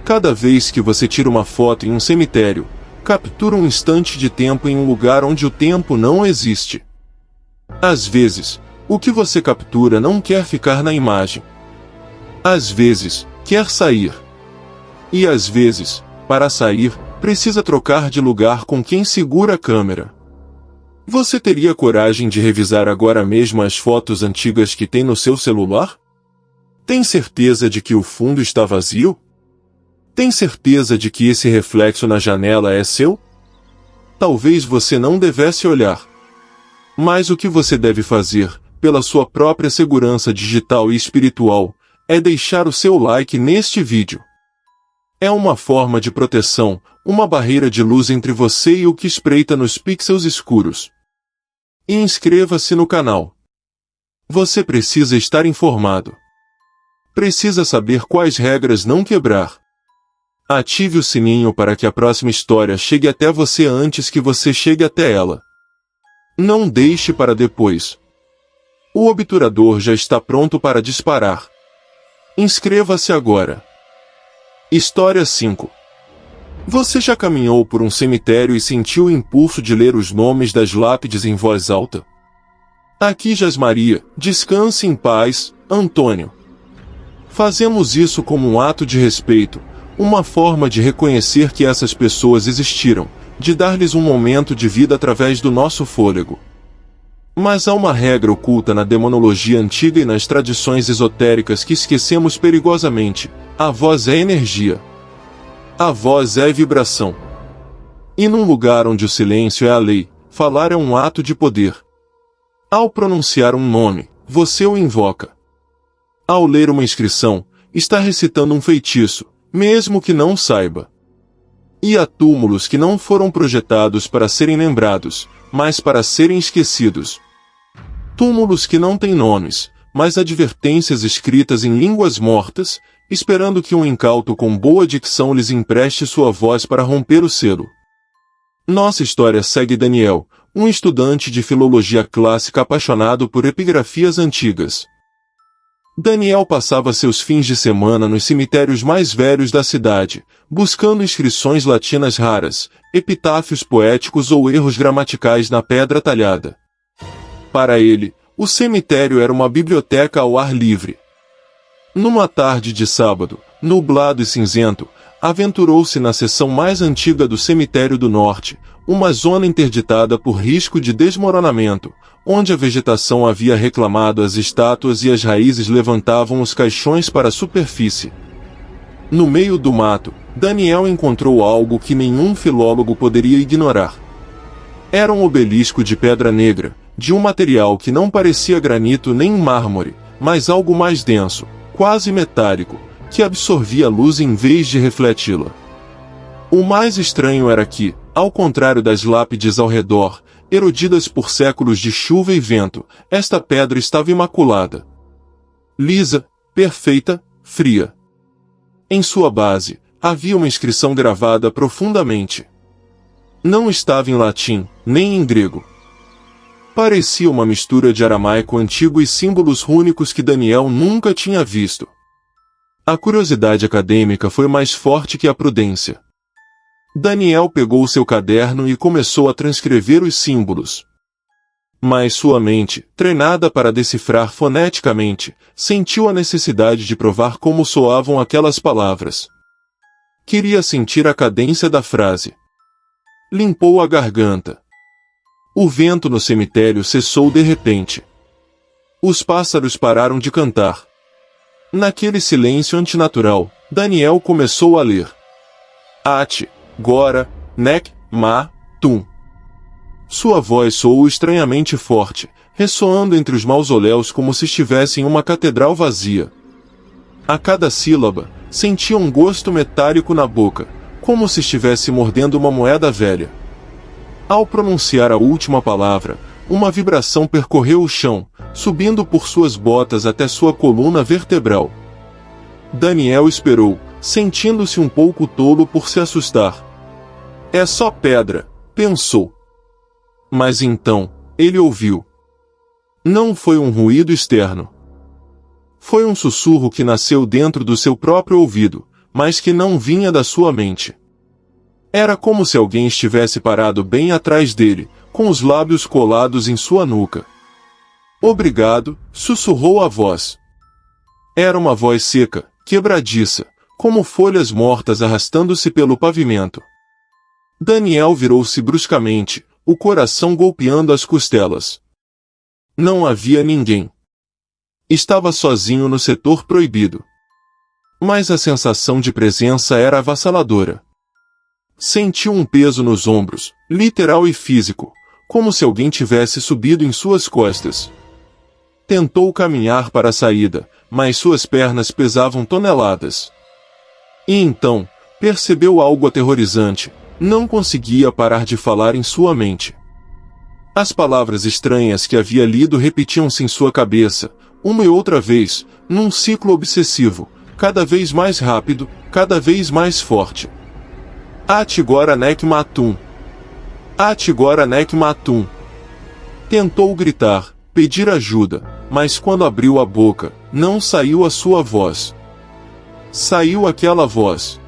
Cada vez que você tira uma foto em um cemitério, captura um instante de tempo em um lugar onde o tempo não existe. Às vezes, o que você captura não quer ficar na imagem. Às vezes, quer sair. E às vezes, para sair, precisa trocar de lugar com quem segura a câmera. Você teria coragem de revisar agora mesmo as fotos antigas que tem no seu celular? Tem certeza de que o fundo está vazio? Tem certeza de que esse reflexo na janela é seu? Talvez você não devesse olhar. Mas o que você deve fazer, pela sua própria segurança digital e espiritual, é deixar o seu like neste vídeo. É uma forma de proteção, uma barreira de luz entre você e o que espreita nos pixels escuros. E inscreva-se no canal. Você precisa estar informado. Precisa saber quais regras não quebrar. Ative o sininho para que a próxima história chegue até você antes que você chegue até ela. Não deixe para depois. O obturador já está pronto para disparar. Inscreva-se agora. História 5. Você já caminhou por um cemitério e sentiu o impulso de ler os nomes das lápides em voz alta? Aqui jaz Maria, descanse em paz, Antônio. Fazemos isso como um ato de respeito, uma forma de reconhecer que essas pessoas existiram, de dar-lhes um momento de vida através do nosso fôlego. Mas há uma regra oculta na demonologia antiga e nas tradições esotéricas que esquecemos perigosamente: a voz é energia. A voz é vibração. E num lugar onde o silêncio é a lei, falar é um ato de poder. Ao pronunciar um nome, você o invoca. Ao ler uma inscrição, está recitando um feitiço, mesmo que não saiba. E há túmulos que não foram projetados para serem lembrados, mas para serem esquecidos. Túmulos que não têm nomes, mas advertências escritas em línguas mortas, esperando que um incauto com boa dicção lhes empreste sua voz para romper o selo. Nossa história segue Daniel, um estudante de filologia clássica apaixonado por epigrafias antigas. Daniel passava seus fins de semana nos cemitérios mais velhos da cidade, buscando inscrições latinas raras, epitáfios poéticos ou erros gramaticais na pedra talhada. Para ele, o cemitério era uma biblioteca ao ar livre. Numa tarde de sábado, nublado e cinzento, aventurou-se na seção mais antiga do cemitério do norte, uma zona interditada por risco de desmoronamento, onde a vegetação havia reclamado as estátuas e as raízes levantavam os caixões para a superfície. No meio do mato, Daniel encontrou algo que nenhum filólogo poderia ignorar. Era um obelisco de pedra negra, de um material que não parecia granito nem mármore, mas algo mais denso, quase metálico, que absorvia a luz em vez de refleti-la. O mais estranho era que, ao contrário das lápides ao redor, erodidas por séculos de chuva e vento, esta pedra estava imaculada. Lisa, perfeita, fria. Em sua base, havia uma inscrição gravada profundamente. Não estava em latim, nem em grego. Parecia uma mistura de aramaico antigo e símbolos rúnicos que Daniel nunca tinha visto. A curiosidade acadêmica foi mais forte que a prudência. Daniel pegou seu caderno e começou a transcrever os símbolos. Mas sua mente, treinada para decifrar foneticamente, sentiu a necessidade de provar como soavam aquelas palavras. Queria sentir a cadência da frase. Limpou a garganta. O vento no cemitério cessou de repente. Os pássaros pararam de cantar. Naquele silêncio antinatural, Daniel começou a ler. Ati, Gora, Nek, Ma, Tum. Sua voz soou estranhamente forte, ressoando entre os mausoléus como se estivesse em uma catedral vazia. A cada sílaba, sentia um gosto metálico na boca, como se estivesse mordendo uma moeda velha. Ao pronunciar a última palavra, uma vibração percorreu o chão, subindo por suas botas até sua coluna vertebral. Daniel esperou, sentindo-se um pouco tolo por se assustar. É só pedra, pensou. Mas então, ele ouviu. Não foi um ruído externo. Foi um sussurro que nasceu dentro do seu próprio ouvido, mas que não vinha da sua mente. Era como se alguém estivesse parado bem atrás dele, com os lábios colados em sua nuca. Obrigado, sussurrou a voz. Era uma voz seca, quebradiça, como folhas mortas arrastando-se pelo pavimento. Daniel virou-se bruscamente, o coração golpeando as costelas. Não havia ninguém. Estava sozinho no setor proibido. Mas a sensação de presença era avassaladora. Sentiu um peso nos ombros, literal e físico, como se alguém tivesse subido em suas costas. Tentou caminhar para a saída, mas suas pernas pesavam toneladas. E então, percebeu algo aterrorizante. Não conseguia parar de falar em sua mente. As palavras estranhas que havia lido repetiam-se em sua cabeça, uma e outra vez, num ciclo obsessivo, cada vez mais rápido, cada vez mais forte. Ati Gora Nek Matum. Ati Gora Nek Matum. Tentou gritar, pedir ajuda, mas quando abriu a boca, não saiu a sua voz. Saiu aquela voz.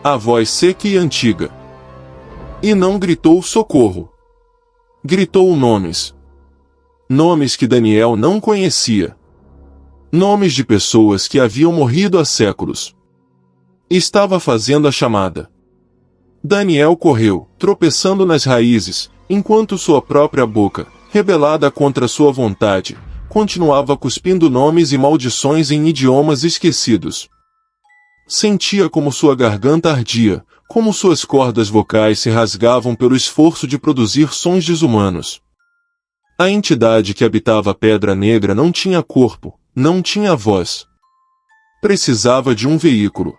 A voz seca e antiga. E não gritou socorro. Gritou nomes. Nomes que Daniel não conhecia. Nomes de pessoas que haviam morrido há séculos. Estava fazendo a chamada. Daniel correu, tropeçando nas raízes, enquanto sua própria boca, rebelada contra sua vontade, continuava cuspindo nomes e maldições em idiomas esquecidos. Sentia como sua garganta ardia, como suas cordas vocais se rasgavam pelo esforço de produzir sons desumanos. A entidade que habitava a Pedra Negra não tinha corpo, não tinha voz. Precisava de um veículo.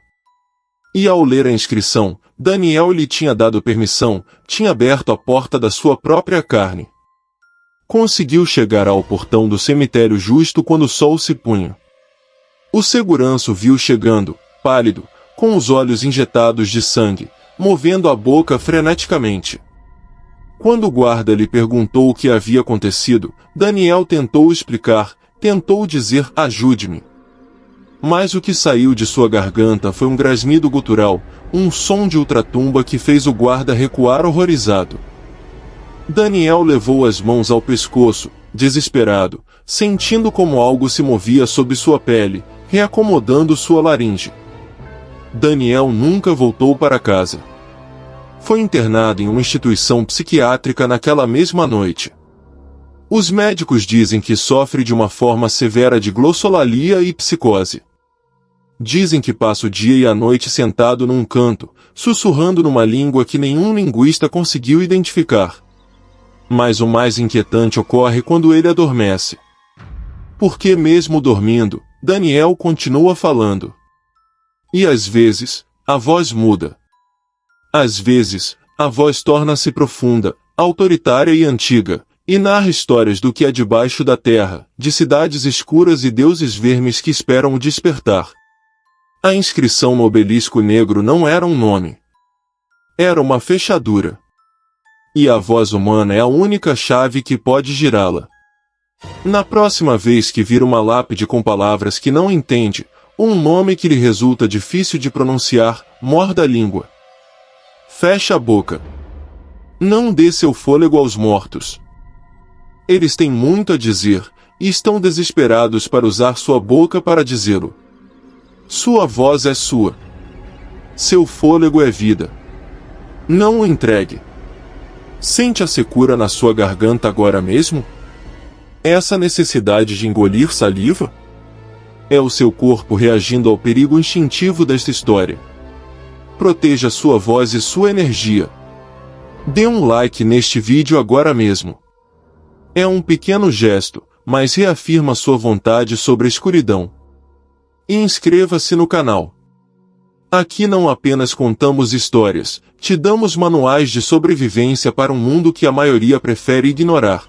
E ao ler a inscrição, Daniel lhe tinha dado permissão, tinha aberto a porta da sua própria carne. Conseguiu chegar ao portão do cemitério justo quando o sol se punha. O segurança o viu chegando, pálido, com os olhos injetados de sangue, movendo a boca freneticamente. Quando o guarda lhe perguntou o que havia acontecido, Daniel tentou explicar, tentou dizer ajude-me. Mas o que saiu de sua garganta foi um grasnido gutural, um som de ultratumba que fez o guarda recuar horrorizado. Daniel levou as mãos ao pescoço, desesperado, sentindo como algo se movia sob sua pele, reacomodando sua laringe. Daniel nunca voltou para casa. Foi internado em uma instituição psiquiátrica naquela mesma noite. Os médicos dizem que sofre de uma forma severa de glossolalia e psicose. Dizem que passa o dia e a noite sentado num canto, sussurrando numa língua que nenhum linguista conseguiu identificar. Mas o mais inquietante ocorre quando ele adormece. Porque mesmo dormindo, Daniel continua falando. E às vezes, a voz muda. Às vezes, a voz torna-se profunda, autoritária e antiga, e narra histórias do que há debaixo da terra, de cidades escuras e deuses vermes que esperam o despertar. A inscrição no obelisco negro não era um nome. Era uma fechadura. E a voz humana é a única chave que pode girá-la. Na próxima vez que vir uma lápide com palavras que não entende, ou um nome que lhe resulta difícil de pronunciar, morda a língua. Feche a boca. Não dê seu fôlego aos mortos. Eles têm muito a dizer, e estão desesperados para usar sua boca para dizê-lo. Sua voz é sua. Seu fôlego é vida. Não o entregue. Sente a secura na sua garganta agora mesmo? Essa necessidade de engolir saliva? É o seu corpo reagindo ao perigo instintivo desta história. Proteja sua voz e sua energia. Dê um like neste vídeo agora mesmo. É um pequeno gesto, mas reafirma sua vontade sobre a escuridão. E inscreva-se no canal. Aqui não apenas contamos histórias, te damos manuais de sobrevivência para um mundo que a maioria prefere ignorar.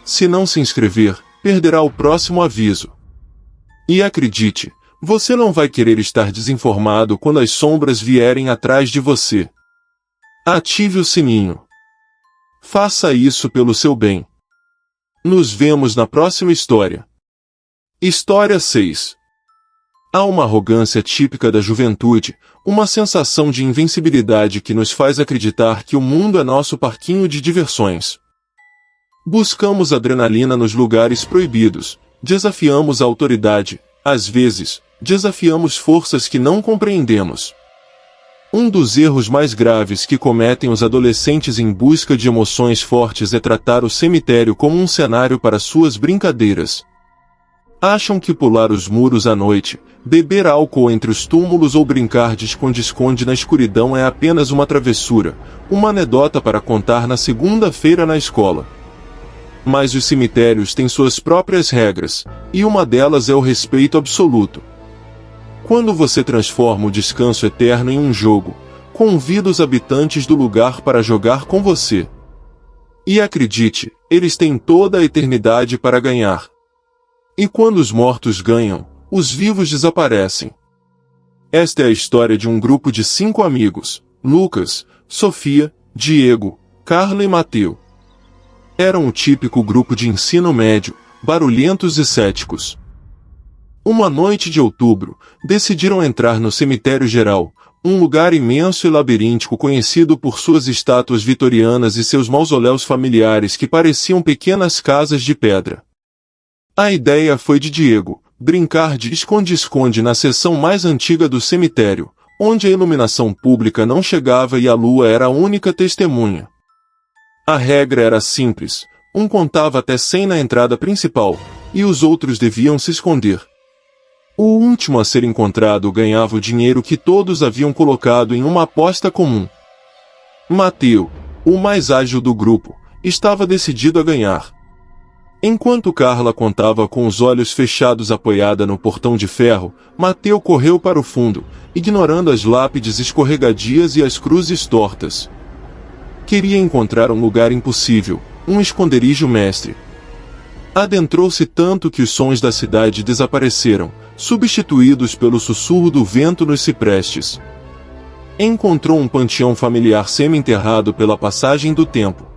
Se não se inscrever, perderá o próximo aviso. E acredite, você não vai querer estar desinformado quando as sombras vierem atrás de você. Ative o sininho. Faça isso pelo seu bem. Nos vemos na próxima história. História 6. Há uma arrogância típica da juventude, uma sensação de invencibilidade que nos faz acreditar que o mundo é nosso parquinho de diversões. Buscamos adrenalina nos lugares proibidos, desafiamos a autoridade, às vezes, desafiamos forças que não compreendemos. Um dos erros mais graves que cometem os adolescentes em busca de emoções fortes é tratar o cemitério como um cenário para suas brincadeiras. Acham que pular os muros à noite, beber álcool entre os túmulos ou brincar de esconde-esconde na escuridão é apenas uma travessura, uma anedota para contar na segunda-feira na escola. Mas os cemitérios têm suas próprias regras, e uma delas é o respeito absoluto. Quando você transforma o descanso eterno em um jogo, convida os habitantes do lugar para jogar com você. E acredite, eles têm toda a eternidade para ganhar. E quando os mortos ganham, os vivos desaparecem. Esta é a história de um grupo de 5 amigos: Lucas, Sofia, Diego, Carla e Mateu. Eram o típico grupo de ensino médio, barulhentos e céticos. Uma noite de outubro, decidiram entrar no cemitério geral, um lugar imenso e labiríntico conhecido por suas estátuas vitorianas e seus mausoléus familiares que pareciam pequenas casas de pedra. A ideia foi de Diego, brincar de esconde-esconde na seção mais antiga do cemitério, onde a iluminação pública não chegava e a lua era a única testemunha. A regra era simples, um contava até 100 na entrada principal, e os outros deviam se esconder. O último a ser encontrado ganhava o dinheiro que todos haviam colocado em uma aposta comum. Mateu, o mais ágil do grupo, estava decidido a ganhar. Enquanto Carla contava com os olhos fechados apoiada no portão de ferro, Mateu correu para o fundo, ignorando as lápides escorregadias e as cruzes tortas. Queria encontrar um lugar impossível, um esconderijo mestre. Adentrou-se tanto que os sons da cidade desapareceram, substituídos pelo sussurro do vento nos ciprestes. Encontrou um panteão familiar semi-enterrado pela passagem do tempo.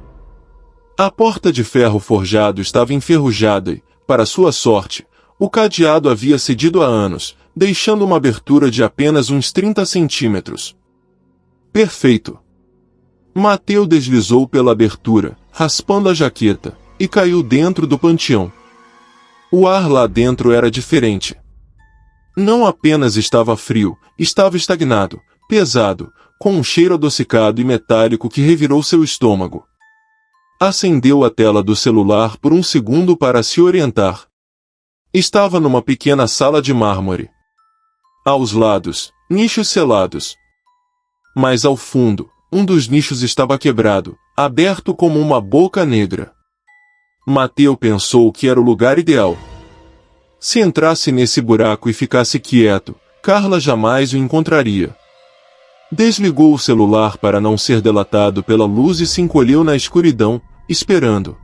A porta de ferro forjado estava enferrujada e, para sua sorte, o cadeado havia cedido há anos, deixando uma abertura de apenas uns 30 centímetros. Perfeito! Mateu deslizou pela abertura, raspando a jaqueta, e caiu dentro do panteão. O ar lá dentro era diferente. Não apenas estava frio, estava estagnado, pesado, com um cheiro adocicado e metálico que revirou seu estômago. Acendeu a tela do celular por um segundo para se orientar. Estava numa pequena sala de mármore. Aos lados, nichos selados. Mas ao fundo, um dos nichos estava quebrado, aberto como uma boca negra. Mateu pensou que era o lugar ideal. Se entrasse nesse buraco e ficasse quieto, Carla jamais o encontraria. Desligou o celular para não ser delatado pela luz e se encolheu na escuridão, esperando.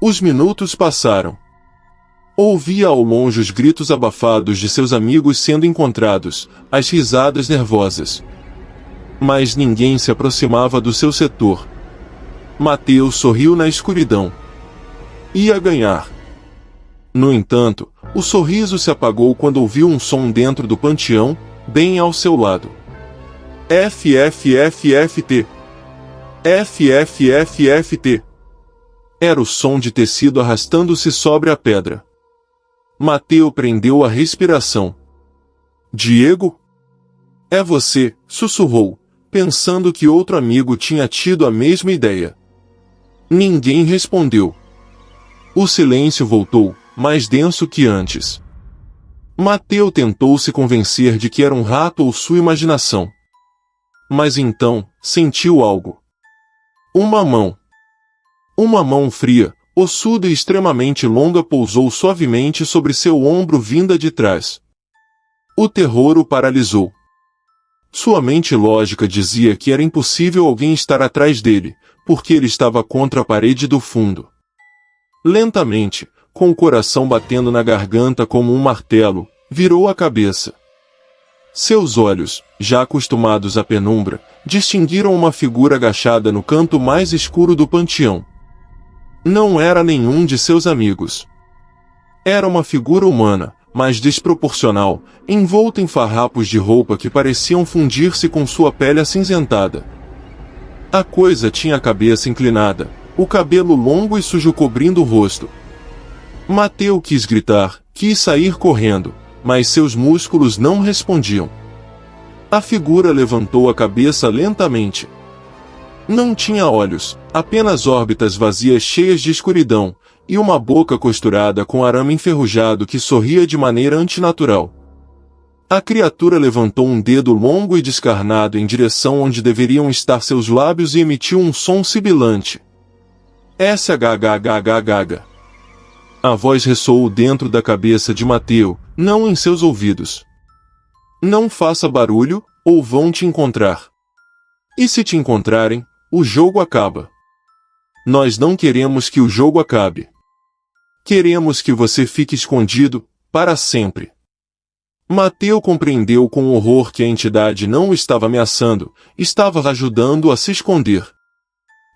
Os minutos passaram. Ouvia ao longe os gritos abafados de seus amigos sendo encontrados, as risadas nervosas. Mas ninguém se aproximava do seu setor. Mateu sorriu na escuridão. Ia ganhar. No entanto, o sorriso se apagou quando ouviu um som dentro do panteão, bem ao seu lado. FFFFT. FFFFT. Era o som de tecido arrastando-se sobre a pedra. Mateu prendeu a respiração. Diego? É você, sussurrou, pensando que outro amigo tinha tido a mesma ideia. Ninguém respondeu. O silêncio voltou, mais denso que antes. Mateu tentou se convencer de que era um rato ou sua imaginação. Mas então, sentiu algo. Uma mão. Uma mão fria, ossuda e extremamente longa pousou suavemente sobre seu ombro vinda de trás. O terror o paralisou. Sua mente lógica dizia que era impossível alguém estar atrás dele, porque ele estava contra a parede do fundo. Lentamente, com o coração batendo na garganta como um martelo, virou a cabeça. Seus olhos, já acostumados à penumbra, distinguiram uma figura agachada no canto mais escuro do panteão. Não era nenhum de seus amigos. Era uma figura humana, mas desproporcional, envolta em farrapos de roupa que pareciam fundir-se com sua pele acinzentada. A coisa tinha a cabeça inclinada, o cabelo longo e sujo cobrindo o rosto. Mateu quis gritar, quis sair correndo, mas seus músculos não respondiam. A figura levantou a cabeça lentamente. Não tinha olhos, apenas órbitas vazias cheias de escuridão, e uma boca costurada com arame enferrujado que sorria de maneira antinatural. A criatura levantou um dedo longo e descarnado em direção onde deveriam estar seus lábios e emitiu um som sibilante. SHHHHH. A voz ressoou dentro da cabeça de Mateu, não em seus ouvidos. Não faça barulho, ou vão te encontrar. E se te encontrarem, o jogo acaba. Nós não queremos que o jogo acabe. Queremos que você fique escondido, para sempre. Mateu compreendeu com horror que a entidade não o estava ameaçando, estava ajudando a se esconder.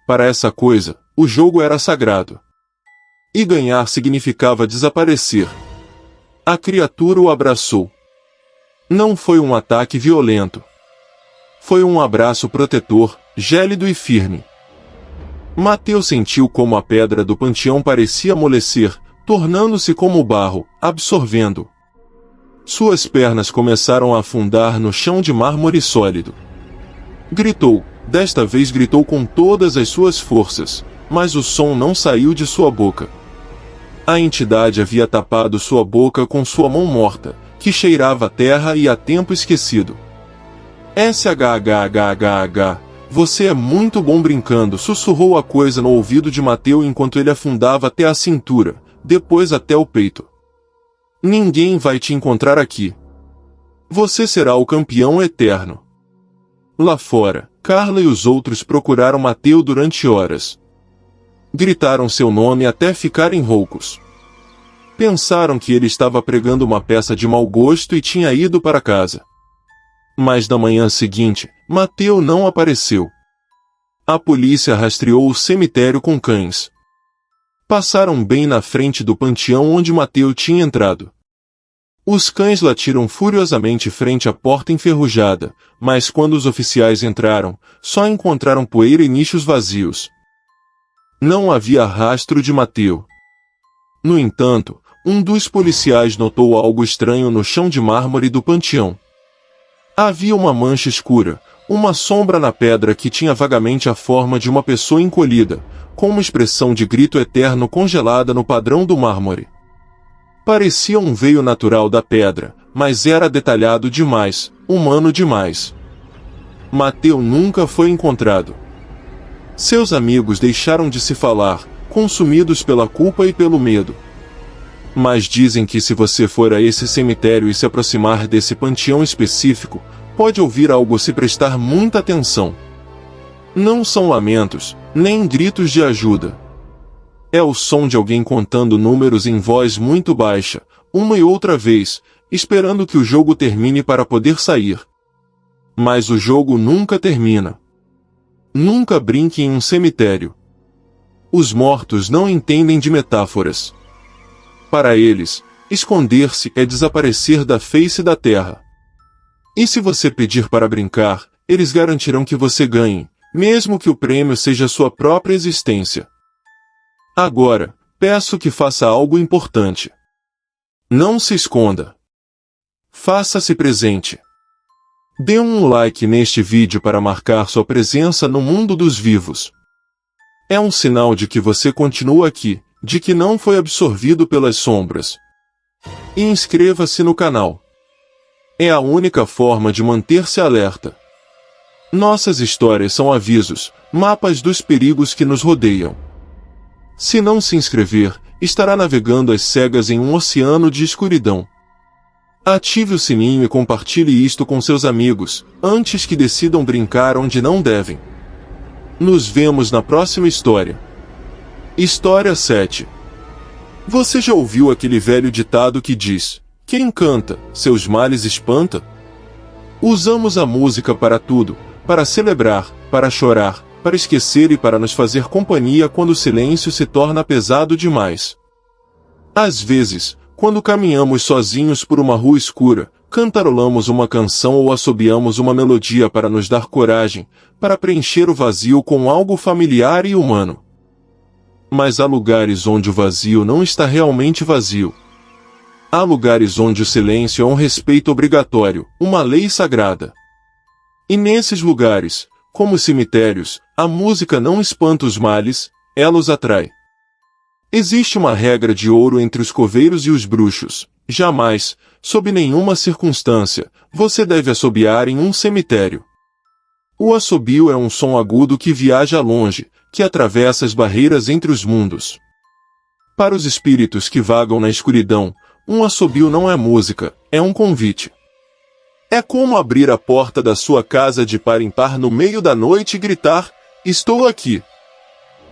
Para essa coisa, o jogo era sagrado. E ganhar significava desaparecer. A criatura o abraçou. Não foi um ataque violento. Foi um abraço protetor, gélido e firme. Mateus sentiu como a pedra do panteão parecia amolecer, tornando-se como barro, absorvendo. Suas pernas começaram a afundar no chão de mármore sólido. Gritou, desta vez gritou com todas as suas forças, mas o som não saiu de sua boca. A entidade havia tapado sua boca com sua mão morta, que cheirava a terra e a tempo esquecido. SHHHH, você é muito bom brincando, sussurrou a coisa no ouvido de Mateus enquanto ele afundava até a cintura, depois até o peito. Ninguém vai te encontrar aqui. Você será o campeão eterno. Lá fora, Carla e os outros procuraram Mateus durante horas. Gritaram seu nome até ficarem roucos. Pensaram que ele estava pregando uma peça de mau gosto e tinha ido para casa. Mas na manhã seguinte, Mateus não apareceu. A polícia rastreou o cemitério com cães. Passaram bem na frente do panteão onde Mateus tinha entrado. Os cães latiram furiosamente frente à porta enferrujada, mas quando os oficiais entraram, só encontraram poeira e nichos vazios. Não havia rastro de Mateus. No entanto, um dos policiais notou algo estranho no chão de mármore do panteão. Havia uma mancha escura, uma sombra na pedra que tinha vagamente a forma de uma pessoa encolhida, com uma expressão de grito eterno congelada no padrão do mármore. Parecia um veio natural da pedra, mas era detalhado demais, humano demais. Mateus nunca foi encontrado. Seus amigos deixaram de se falar, consumidos pela culpa e pelo medo. Mas dizem que se você for a esse cemitério e se aproximar desse panteão específico, pode ouvir algo se prestar muita atenção. Não são lamentos, nem gritos de ajuda. É o som de alguém contando números em voz muito baixa, uma e outra vez, esperando que o jogo termine para poder sair. Mas o jogo nunca termina. Nunca brinque em um cemitério. Os mortos não entendem de metáforas. Para eles, esconder-se é desaparecer da face da terra. E se você pedir para brincar, eles garantirão que você ganhe, mesmo que o prêmio seja sua própria existência. Agora, peço que faça algo importante. Não se esconda. Faça-se presente. Dê um like neste vídeo para marcar sua presença no mundo dos vivos. É um sinal de que você continua aqui, de que não foi absorvido pelas sombras. E inscreva-se no canal. É a única forma de manter-se alerta. Nossas histórias são avisos, mapas dos perigos que nos rodeiam. Se não se inscrever, estará navegando às cegas em um oceano de escuridão. Ative o sininho e compartilhe isto com seus amigos, antes que decidam brincar onde não devem. Nos vemos na próxima história. História 7. Você já ouviu aquele velho ditado que diz: quem canta, seus males espanta? Usamos a música para tudo, para celebrar, para chorar, para esquecer e para nos fazer companhia quando o silêncio se torna pesado demais. Às vezes, quando caminhamos sozinhos por uma rua escura, cantarolamos uma canção ou assobiamos uma melodia para nos dar coragem, para preencher o vazio com algo familiar e humano. Mas há lugares onde o vazio não está realmente vazio. Há lugares onde o silêncio é um respeito obrigatório, uma lei sagrada. E nesses lugares, como cemitérios, a música não espanta os males, ela os atrai. Existe uma regra de ouro entre os coveiros e os bruxos: jamais, sob nenhuma circunstância, você deve assobiar em um cemitério. O assobio é um som agudo que viaja longe, que atravessa as barreiras entre os mundos. Para os espíritos que vagam na escuridão, um assobio não é música, é um convite. É como abrir a porta da sua casa de par em par no meio da noite e gritar: estou aqui.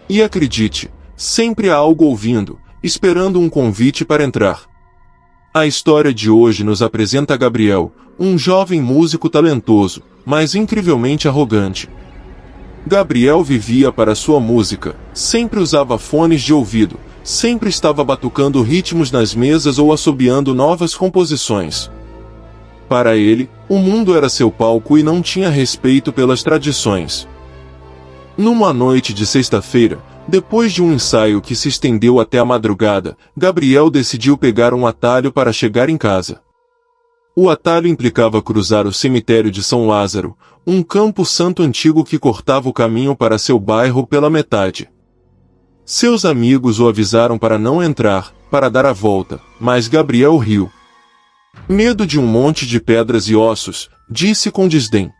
E acredite, sempre há algo ouvindo, esperando um convite para entrar. A história de hoje nos apresenta Gabriel, um jovem músico talentoso, mas incrivelmente arrogante. Gabriel vivia para sua música, sempre usava fones de ouvido, sempre estava batucando ritmos nas mesas ou assobiando novas composições. Para ele, o mundo era seu palco e não tinha respeito pelas tradições. Numa noite de sexta-feira, depois de um ensaio que se estendeu até a madrugada, Gabriel decidiu pegar um atalho para chegar em casa. O atalho implicava cruzar o cemitério de São Lázaro, um campo santo antigo que cortava o caminho para seu bairro pela metade. Seus amigos o avisaram para não entrar, para dar a volta, mas Gabriel riu. Medo de um monte de pedras e ossos, disse com desdém.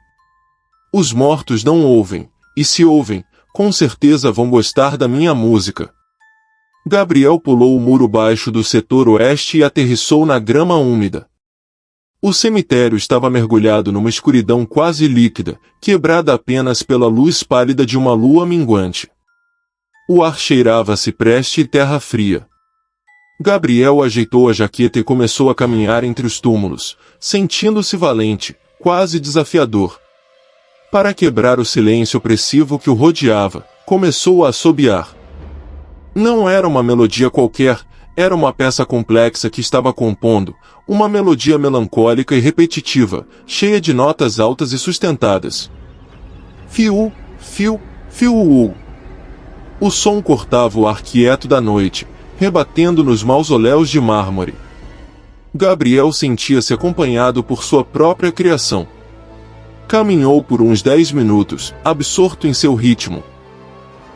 Os mortos não ouvem, e se ouvem, com certeza vão gostar da minha música. Gabriel pulou o muro baixo do setor oeste e aterrissou na grama úmida. O cemitério estava mergulhado numa escuridão quase líquida, quebrada apenas pela luz pálida de uma lua minguante. O ar cheirava a cipreste e terra fria. Gabriel ajeitou a jaqueta e começou a caminhar entre os túmulos, sentindo-se valente, quase desafiador. Para quebrar o silêncio opressivo que o rodeava, começou a assobiar. Não era uma melodia qualquer, era uma peça complexa que estava compondo, uma melodia melancólica e repetitiva, cheia de notas altas e sustentadas. Fiu, fiu, fiu. O som cortava o ar quieto da noite, rebatendo nos mausoléus de mármore. Gabriel sentia-se acompanhado por sua própria criação. Caminhou por uns 10 minutos, absorto em seu ritmo.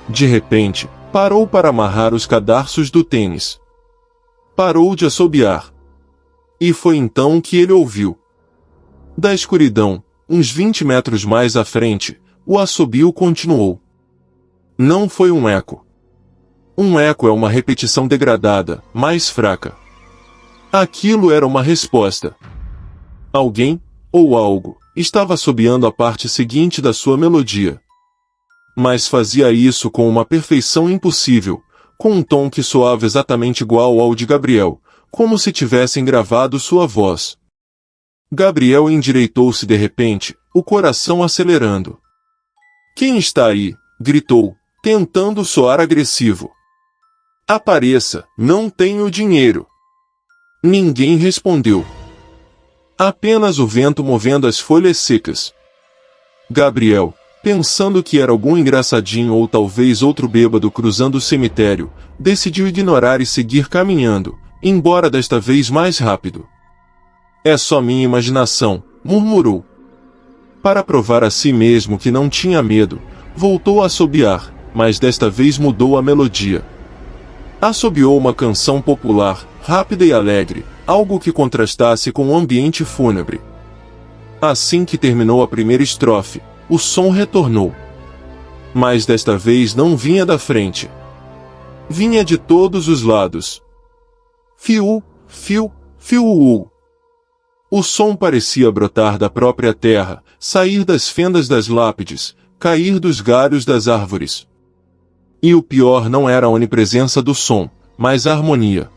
De repente, parou para amarrar os cadarços do tênis. Parou de assobiar. E foi então que ele ouviu. Da escuridão, uns 20 metros mais à frente, o assobio continuou. Não foi um eco. Um eco é uma repetição degradada, mais fraca. Aquilo era uma resposta. Alguém, ou algo, estava assobiando a parte seguinte da sua melodia. Mas fazia isso com uma perfeição impossível, com um tom que soava exatamente igual ao de Gabriel, como se tivessem gravado sua voz. Gabriel endireitou-se de repente, o coração acelerando. Quem está aí? Gritou, tentando soar agressivo. Apareça, não tenho dinheiro. Ninguém respondeu. Apenas o vento movendo as folhas secas. Gabriel, pensando que era algum engraçadinho ou talvez outro bêbado cruzando o cemitério, decidiu ignorar e seguir caminhando, embora desta vez mais rápido. É só minha imaginação, murmurou. Para provar a si mesmo que não tinha medo, voltou a assobiar, mas desta vez mudou a melodia. Assobiou uma canção popular, rápida e alegre, algo que contrastasse com o ambiente fúnebre. Assim que terminou a primeira estrofe, o som retornou. Mas desta vez não vinha da frente. Vinha de todos os lados. Fiu, fiu, fiu. O som parecia brotar da própria terra, sair das fendas das lápides, cair dos galhos das árvores. E o pior não era a onipresença do som, mas a harmonia.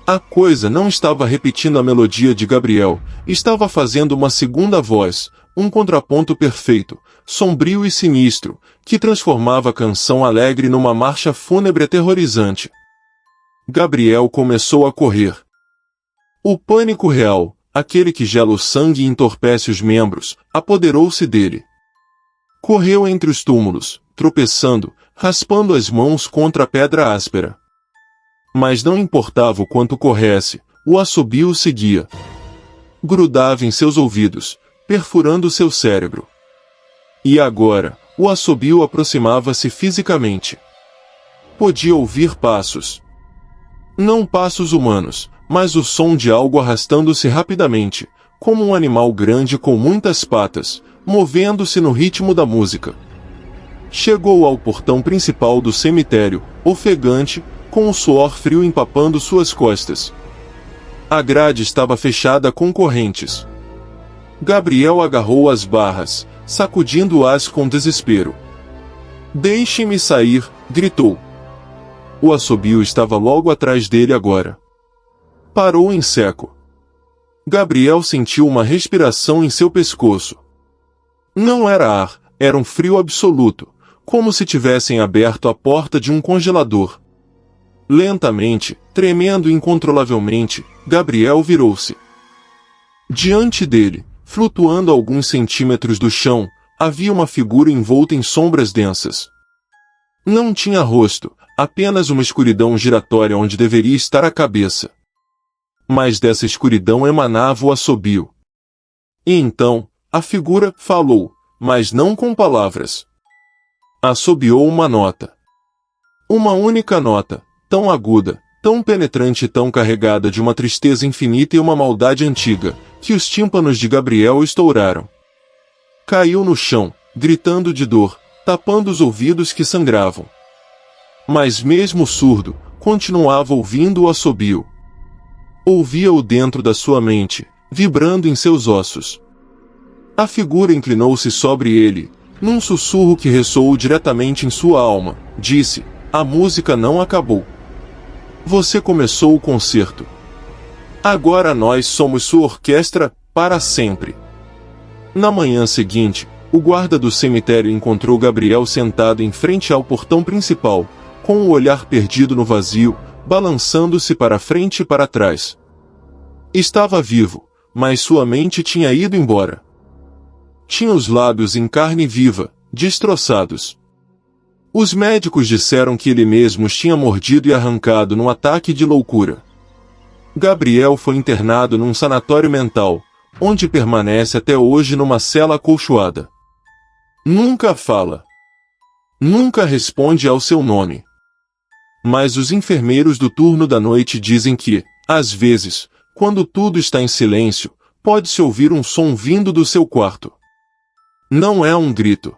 A coisa não estava repetindo a melodia de Gabriel, estava fazendo uma segunda voz, um contraponto perfeito, sombrio e sinistro, que transformava a canção alegre numa marcha fúnebre aterrorizante. Gabriel começou a correr. O pânico real, aquele que gela o sangue e entorpece os membros, apoderou-se dele. Correu entre os túmulos, tropeçando, raspando as mãos contra a pedra áspera. Mas não importava o quanto corresse, o assobio o seguia. Grudava em seus ouvidos, perfurando seu cérebro. E agora, o assobio aproximava-se fisicamente. Podia ouvir passos. Não passos humanos, mas o som de algo arrastando-se rapidamente, como um animal grande com muitas patas, movendo-se no ritmo da música. Chegou ao portão principal do cemitério, ofegante, com o suor frio empapando suas costas. A grade estava fechada com correntes. Gabriel agarrou as barras, sacudindo-as com desespero. Deixe-me sair, gritou. O assobio estava logo atrás dele agora. Parou em seco. Gabriel sentiu uma respiração em seu pescoço. Não era ar, Era um frio absoluto, como se tivessem aberto a porta de um congelador. Lentamente, tremendo incontrolavelmente, Gabriel virou-se. Diante dele, flutuando a alguns centímetros do chão, havia uma figura envolta em sombras densas. Não tinha rosto, apenas uma escuridão giratória onde deveria estar a cabeça. Mas dessa escuridão emanava o assobio. E então, a figura falou, mas não com palavras. Assobiou uma nota. Uma única nota, tão aguda, tão penetrante e tão carregada de uma tristeza infinita e uma maldade antiga, que os tímpanos de Gabriel estouraram. Caiu no chão, gritando de dor, tapando os ouvidos que sangravam. Mas mesmo surdo, continuava ouvindo o assobio. Ouvia-o dentro da sua mente, vibrando em seus ossos. A figura inclinou-se sobre ele, num sussurro que ressoou diretamente em sua alma, disse: "A música não acabou. Você começou o concerto. Agora nós somos sua orquestra, para sempre." Na manhã seguinte, o guarda do cemitério encontrou Gabriel sentado em frente ao portão principal, com o olhar perdido no vazio, balançando-se para frente e para trás. Estava vivo, mas sua mente tinha ido embora. Tinha os lábios em carne viva, destroçados. Os médicos disseram que ele mesmo os tinha mordido e arrancado num ataque de loucura. Gabriel foi internado num sanatório mental, onde permanece até hoje numa cela acolchoada. Nunca fala. Nunca responde ao seu nome. Mas os enfermeiros do turno da noite dizem que, às vezes, quando tudo está em silêncio, pode-se ouvir um som vindo do seu quarto. Não é um grito.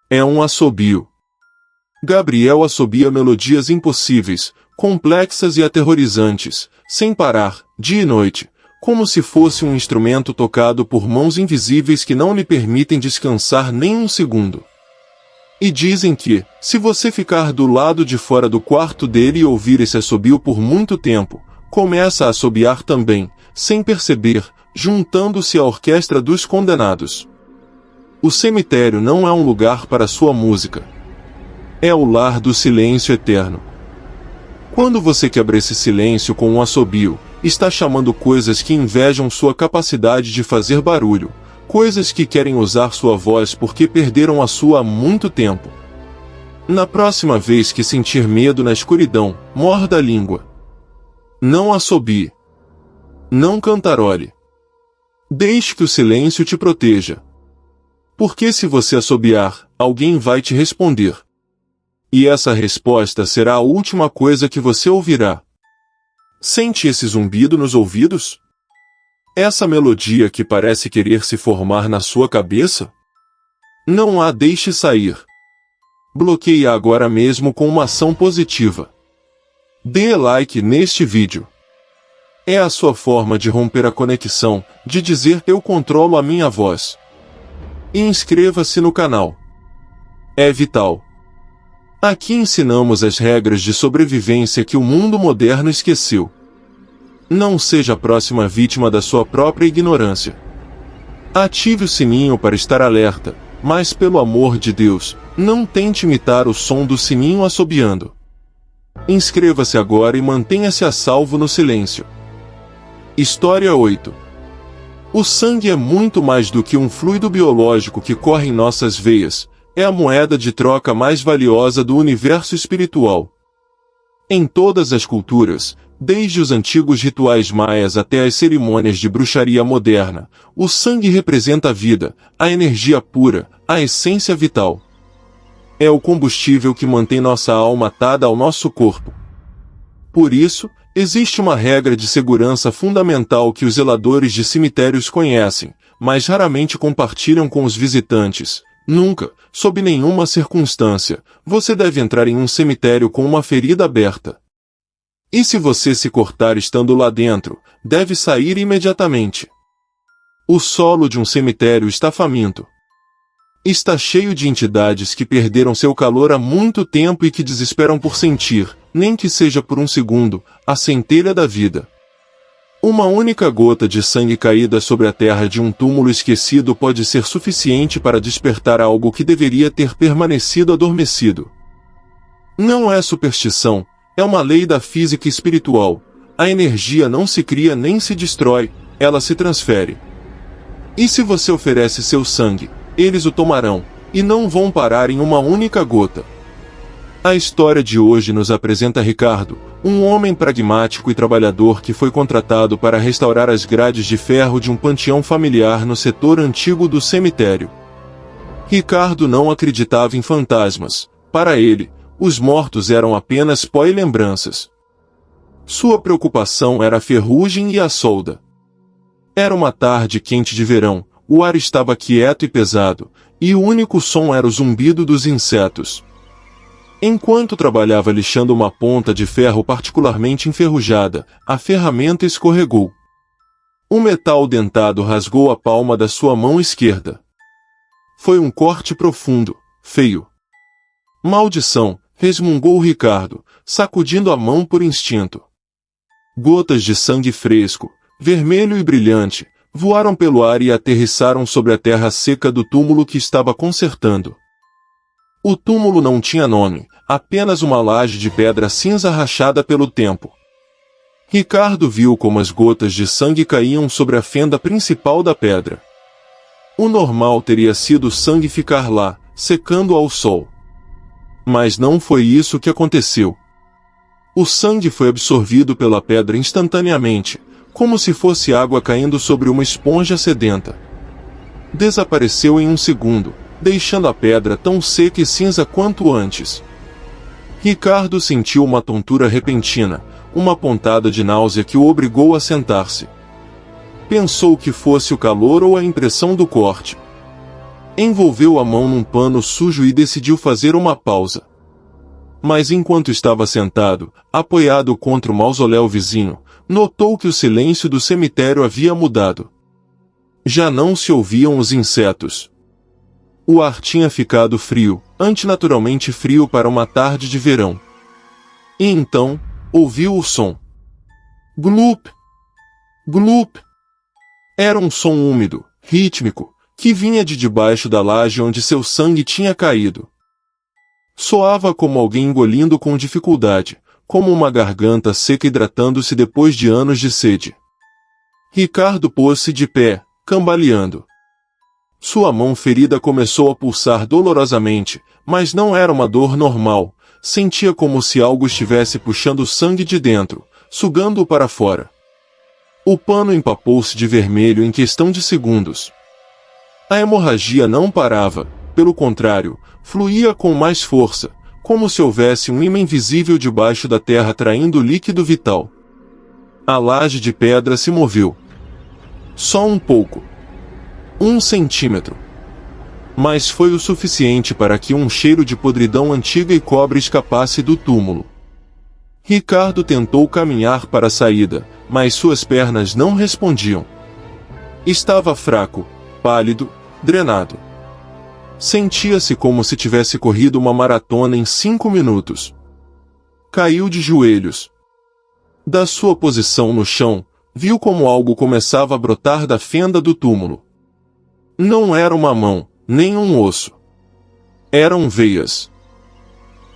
É um assobio. Gabriel assobia melodias impossíveis, complexas e aterrorizantes, sem parar, dia e noite, como se fosse um instrumento tocado por mãos invisíveis que não lhe permitem descansar nem um segundo. E dizem que, se você ficar do lado de fora do quarto dele e ouvir esse assobio por muito tempo, começa a assobiar também, sem perceber, juntando-se à orquestra dos condenados. O cemitério não é um lugar para sua música. É o lar do silêncio eterno. Quando você quebra esse silêncio com um assobio, está chamando coisas que invejam sua capacidade de fazer barulho, coisas que querem usar sua voz porque perderam a sua há muito tempo. Na próxima vez que sentir medo na escuridão, morda a língua. Não assobie. Não cantarole. Deixe que o silêncio te proteja. Porque se você assobiar, alguém vai te responder. E essa resposta será a última coisa que você ouvirá. Sente esse zumbido nos ouvidos? Essa melodia que parece querer se formar na sua cabeça? Não a deixe sair. Bloqueie agora mesmo com uma ação positiva. Dê like neste vídeo. É a sua forma de romper a conexão, de dizer eu controlo a minha voz. E inscreva-se no canal. É vital. Aqui ensinamos as regras de sobrevivência que o mundo moderno esqueceu. Não seja a próxima vítima da sua própria ignorância. Ative o sininho para estar alerta, mas pelo amor de Deus, não tente imitar o som do sininho assobiando. Inscreva-se agora e mantenha-se a salvo no silêncio. História 8. O sangue é muito mais do que um fluido biológico que corre em nossas veias, é a moeda de troca mais valiosa do universo espiritual. Em todas as culturas, desde os antigos rituais maias até as cerimônias de bruxaria moderna, o sangue representa a vida, a energia pura, a essência vital. É o combustível que mantém nossa alma atada ao nosso corpo. Por isso, existe uma regra de segurança fundamental que os zeladores de cemitérios conhecem, mas raramente compartilham com os visitantes. Nunca, sob nenhuma circunstância, você deve entrar em um cemitério com uma ferida aberta. E se você se cortar estando lá dentro, deve sair imediatamente. O solo de um cemitério está faminto. Está cheio de entidades que perderam seu calor há muito tempo e que desesperam por sentir, nem que seja por um segundo, a centelha da vida. Uma única gota de sangue caída sobre a terra de um túmulo esquecido pode ser suficiente para despertar algo que deveria ter permanecido adormecido. Não é superstição, é uma lei da física espiritual. A energia não se cria nem se destrói, ela se transfere. E se você oferece seu sangue, eles o tomarão, e não vão parar em uma única gota. A história de hoje nos apresenta Ricardo, um homem pragmático e trabalhador que foi contratado para restaurar as grades de ferro de um panteão familiar no setor antigo do cemitério. Ricardo não acreditava em fantasmas. Para ele, os mortos eram apenas pó e lembranças. Sua preocupação era a ferrugem e a solda. Era uma tarde quente de verão, o ar estava quieto e pesado, e o único som era o zumbido dos insetos. Enquanto trabalhava lixando uma ponta de ferro particularmente enferrujada, a ferramenta escorregou. O metal dentado rasgou a palma da sua mão esquerda. Foi um corte profundo, feio. Maldição, resmungou Ricardo, sacudindo a mão por instinto. Gotas de sangue fresco, vermelho e brilhante, voaram pelo ar e aterrissaram sobre a terra seca do túmulo que estava consertando. O túmulo não tinha nome, apenas uma laje de pedra cinza rachada pelo tempo. Ricardo viu como as gotas de sangue caíam sobre a fenda principal da pedra. O normal teria sido o sangue ficar lá, secando ao sol. Mas não foi isso que aconteceu. O sangue foi absorvido pela pedra instantaneamente, como se fosse água caindo sobre uma esponja sedenta. Desapareceu em um segundo, deixando a pedra tão seca e cinza quanto antes. Ricardo sentiu uma tontura repentina, uma pontada de náusea que o obrigou a sentar-se. Pensou que fosse o calor ou a impressão do corte. Envolveu a mão num pano sujo e decidiu fazer uma pausa. Mas enquanto estava sentado, apoiado contra o mausoléu vizinho, notou que o silêncio do cemitério havia mudado. Já não se ouviam os insetos. O ar tinha ficado frio, antinaturalmente frio para uma tarde de verão. E então, ouviu o som. Glup! Glup! Era um som úmido, rítmico, que vinha de debaixo da laje onde seu sangue tinha caído. Soava como alguém engolindo com dificuldade, como uma garganta seca hidratando-se depois de anos de sede. Ricardo pôs-se de pé, cambaleando. Sua mão ferida começou a pulsar dolorosamente, mas não era uma dor normal. Sentia como se algo estivesse puxando o sangue de dentro, sugando-o para fora. O pano empapou-se de vermelho em questão de segundos. A hemorragia não parava, pelo contrário, fluía com mais força, como se houvesse um imã invisível debaixo da terra traindo o líquido vital. A laje de pedra se moveu. Só um pouco. 1 centímetro. Mas foi o suficiente para que um cheiro de podridão antiga e cobre escapasse do túmulo. Ricardo tentou caminhar para a saída, mas suas pernas não respondiam. Estava fraco, pálido, drenado. Sentia-se como se tivesse corrido uma maratona em 5 minutos. Caiu de joelhos. Da sua posição no chão, viu como algo começava a brotar da fenda do túmulo. Não era uma mão, nem um osso. Eram veias.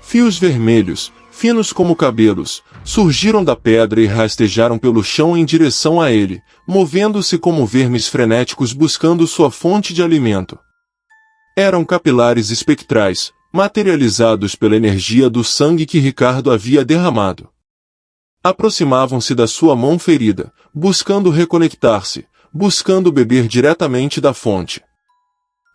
Fios vermelhos, finos como cabelos, surgiram da pedra e rastejaram pelo chão em direção a ele, movendo-se como vermes frenéticos buscando sua fonte de alimento. Eram capilares espectrais, materializados pela energia do sangue que Ricardo havia derramado. Aproximavam-se da sua mão ferida, buscando reconectar-se, buscando beber diretamente da fonte.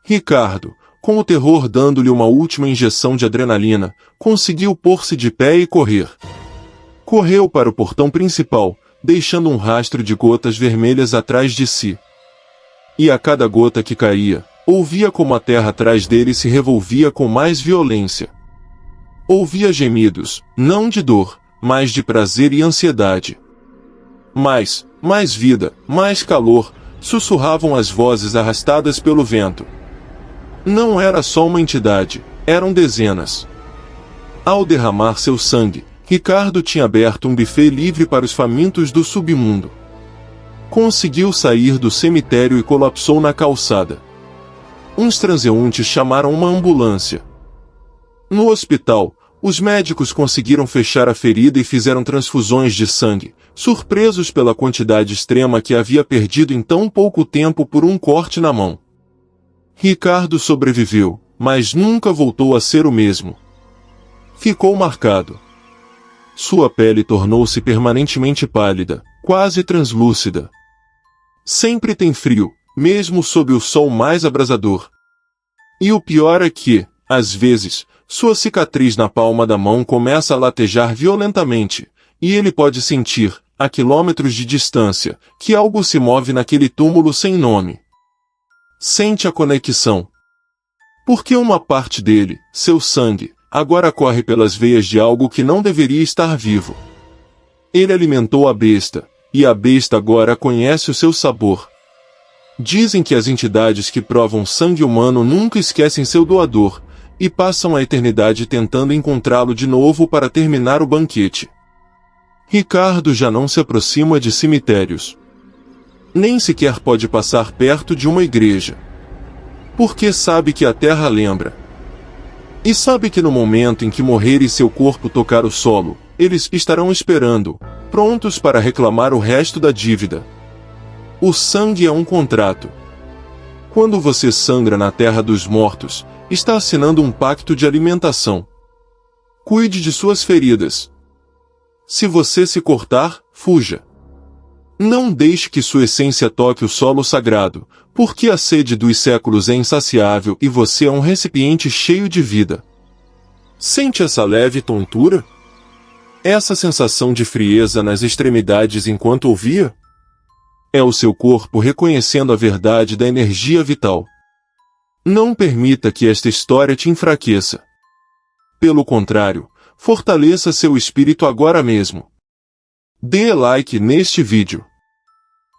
Ricardo, com o terror dando-lhe uma última injeção de adrenalina, conseguiu pôr-se de pé e correr. Correu para o portão principal, deixando um rastro de gotas vermelhas atrás de si. E a cada gota que caía, ouvia como a terra atrás dele se revolvia com mais violência. Ouvia gemidos, não de dor, mas de prazer e ansiedade. Mais vida, mais calor, sussurravam as vozes arrastadas pelo vento. Não era só uma entidade, eram dezenas. Ao derramar seu sangue, Ricardo tinha aberto um buffet livre para os famintos do submundo. Conseguiu sair do cemitério e colapsou na calçada. Uns transeuntes chamaram uma ambulância. No hospital, os médicos conseguiram fechar a ferida e fizeram transfusões de sangue, surpresos pela quantidade extrema que havia perdido em tão pouco tempo por um corte na mão. Ricardo sobreviveu, mas nunca voltou a ser o mesmo. Ficou marcado. Sua pele tornou-se permanentemente pálida, quase translúcida. Sempre tem frio, mesmo sob o sol mais abrasador. E o pior é que, às vezes, sua cicatriz na palma da mão começa a latejar violentamente, e ele pode sentir, a quilômetros de distância, que algo se move naquele túmulo sem nome. Sente a conexão. Porque uma parte dele, seu sangue, agora corre pelas veias de algo que não deveria estar vivo. Ele alimentou a besta, e a besta agora conhece o seu sabor. Dizem que as entidades que provam sangue humano nunca esquecem seu doador, e passam a eternidade tentando encontrá-lo de novo para terminar o banquete. Ricardo já não se aproxima de cemitérios. Nem sequer pode passar perto de uma igreja. Porque sabe que a terra lembra. E sabe que no momento em que morrer e seu corpo tocar o solo, eles estarão esperando, prontos para reclamar o resto da dívida. O sangue é um contrato. Quando você sangra na terra dos mortos, está assinando um pacto de alimentação. Cuide de suas feridas. Se você se cortar, fuja. Não deixe que sua essência toque o solo sagrado, porque a sede dos séculos é insaciável e você é um recipiente cheio de vida. Sente essa leve tontura? Essa sensação de frieza nas extremidades enquanto ouvia? É o seu corpo reconhecendo a verdade da energia vital. Não permita que esta história te enfraqueça. Pelo contrário, fortaleça seu espírito agora mesmo. Dê like neste vídeo.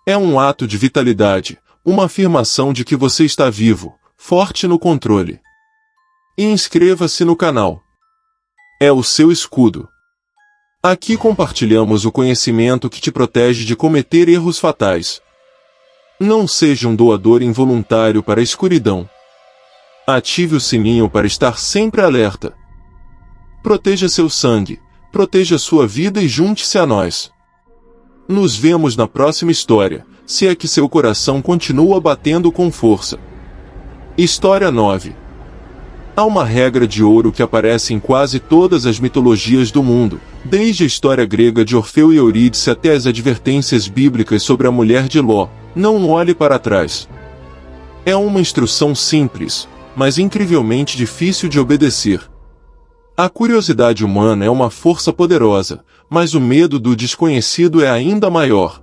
É um ato de vitalidade, uma afirmação de que você está vivo, forte no controle. E inscreva-se no canal. É o seu escudo. Aqui compartilhamos o conhecimento que te protege de cometer erros fatais. Não seja um doador involuntário para a escuridão. Ative o sininho para estar sempre alerta. Proteja seu sangue, proteja sua vida e junte-se a nós. Nos vemos na próxima história, se é que seu coração continua batendo com força. História 9. Há uma regra de ouro que aparece em quase todas as mitologias do mundo, desde a história grega de Orfeu e Eurídice até as advertências bíblicas sobre a mulher de Ló: não olhe para trás. É uma instrução simples, mas incrivelmente difícil de obedecer. A curiosidade humana é uma força poderosa, mas o medo do desconhecido é ainda maior.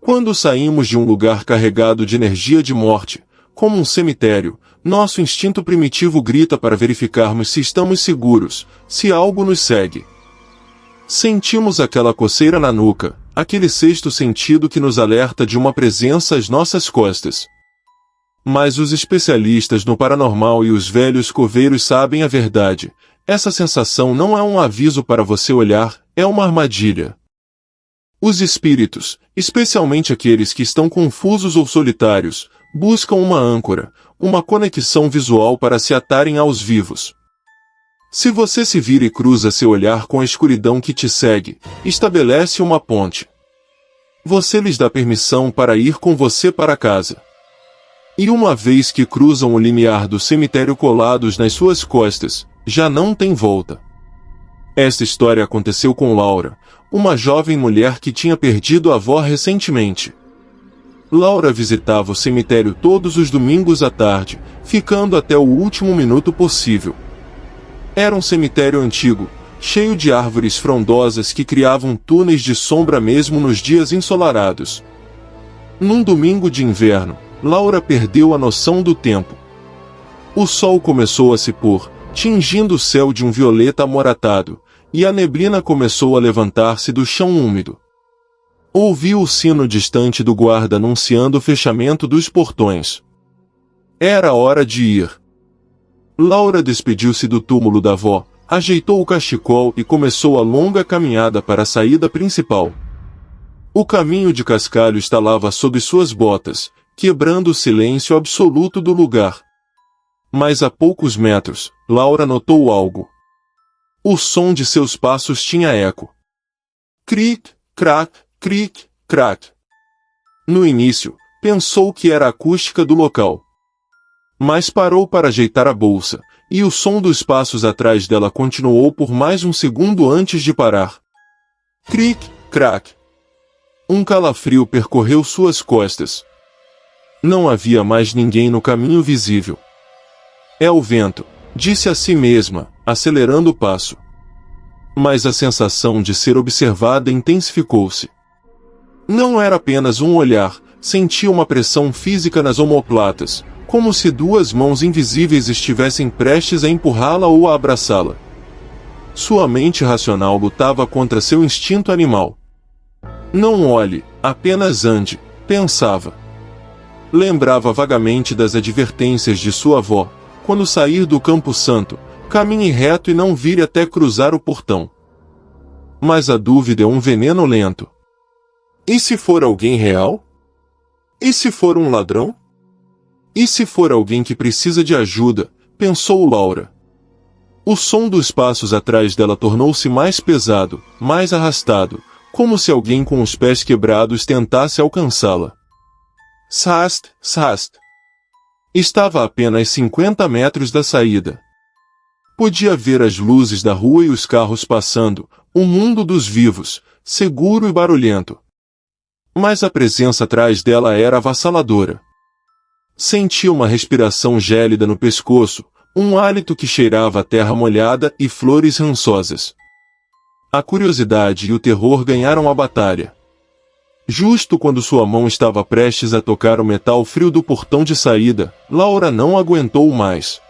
Quando saímos de um lugar carregado de energia de morte, como um cemitério, nosso instinto primitivo grita para verificarmos se estamos seguros, se algo nos segue. Sentimos aquela coceira na nuca, aquele sexto sentido que nos alerta de uma presença às nossas costas. Mas os especialistas no paranormal e os velhos coveiros sabem a verdade. Essa sensação não é um aviso para você olhar, é uma armadilha. Os espíritos, especialmente aqueles que estão confusos ou solitários, buscam uma âncora, uma conexão visual para se atarem aos vivos. Se você se vira e cruza seu olhar com a escuridão que te segue, estabelece uma ponte. Você lhes dá permissão para ir com você para casa. E uma vez que cruzam o limiar do cemitério colados nas suas costas, já não tem volta. Esta história aconteceu com Laura, uma jovem mulher que tinha perdido a avó recentemente. Laura visitava o cemitério todos os domingos à tarde, ficando até o último minuto possível. Era um cemitério antigo, cheio de árvores frondosas que criavam túneis de sombra mesmo nos dias ensolarados. Num domingo de inverno, Laura perdeu a noção do tempo. O sol começou a se pôr, tingindo o céu de um violeta amoratado, e a neblina começou a levantar-se do chão úmido. Ouviu o sino distante do guarda anunciando o fechamento dos portões. Era hora de ir. Laura despediu-se do túmulo da avó, ajeitou o cachecol e começou a longa caminhada para a saída principal. O caminho de cascalho estalava sob suas botas, quebrando o silêncio absoluto do lugar. Mas a poucos metros, Laura notou algo. O som de seus passos tinha eco. Cric, crac, cric, crac. No início, pensou que era a acústica do local. Mas parou para ajeitar a bolsa, e o som dos passos atrás dela continuou por mais um segundo antes de parar. Cric, crac. Um calafrio percorreu suas costas. Não havia mais ninguém no caminho visível. É o vento, disse a si mesma, acelerando o passo. Mas a sensação de ser observada intensificou-se. Não era apenas um olhar, sentia uma pressão física nas omoplatas, como se duas mãos invisíveis estivessem prestes a empurrá-la ou a abraçá-la. Sua mente racional lutava contra seu instinto animal. Não olhe, apenas ande, pensava. Lembrava vagamente das advertências de sua avó, quando sair do Campo Santo, caminhe reto e não vire até cruzar o portão. Mas a dúvida é um veneno lento. E se for alguém real? E se for um ladrão? E se for alguém que precisa de ajuda? Pensou Laura. O som dos passos atrás dela tornou-se mais pesado, mais arrastado, como se alguém com os pés quebrados tentasse alcançá-la. Sast, sast. Estava a apenas 50 metros da saída. Podia ver as luzes da rua e os carros passando, o mundo dos vivos, seguro e barulhento. Mas a presença atrás dela era avassaladora. Sentia uma respiração gélida no pescoço, um hálito que cheirava a terra molhada e flores rançosas. A curiosidade e o terror ganharam a batalha. Justo quando sua mão estava prestes a tocar o metal frio do portão de saída, Laura não aguentou mais.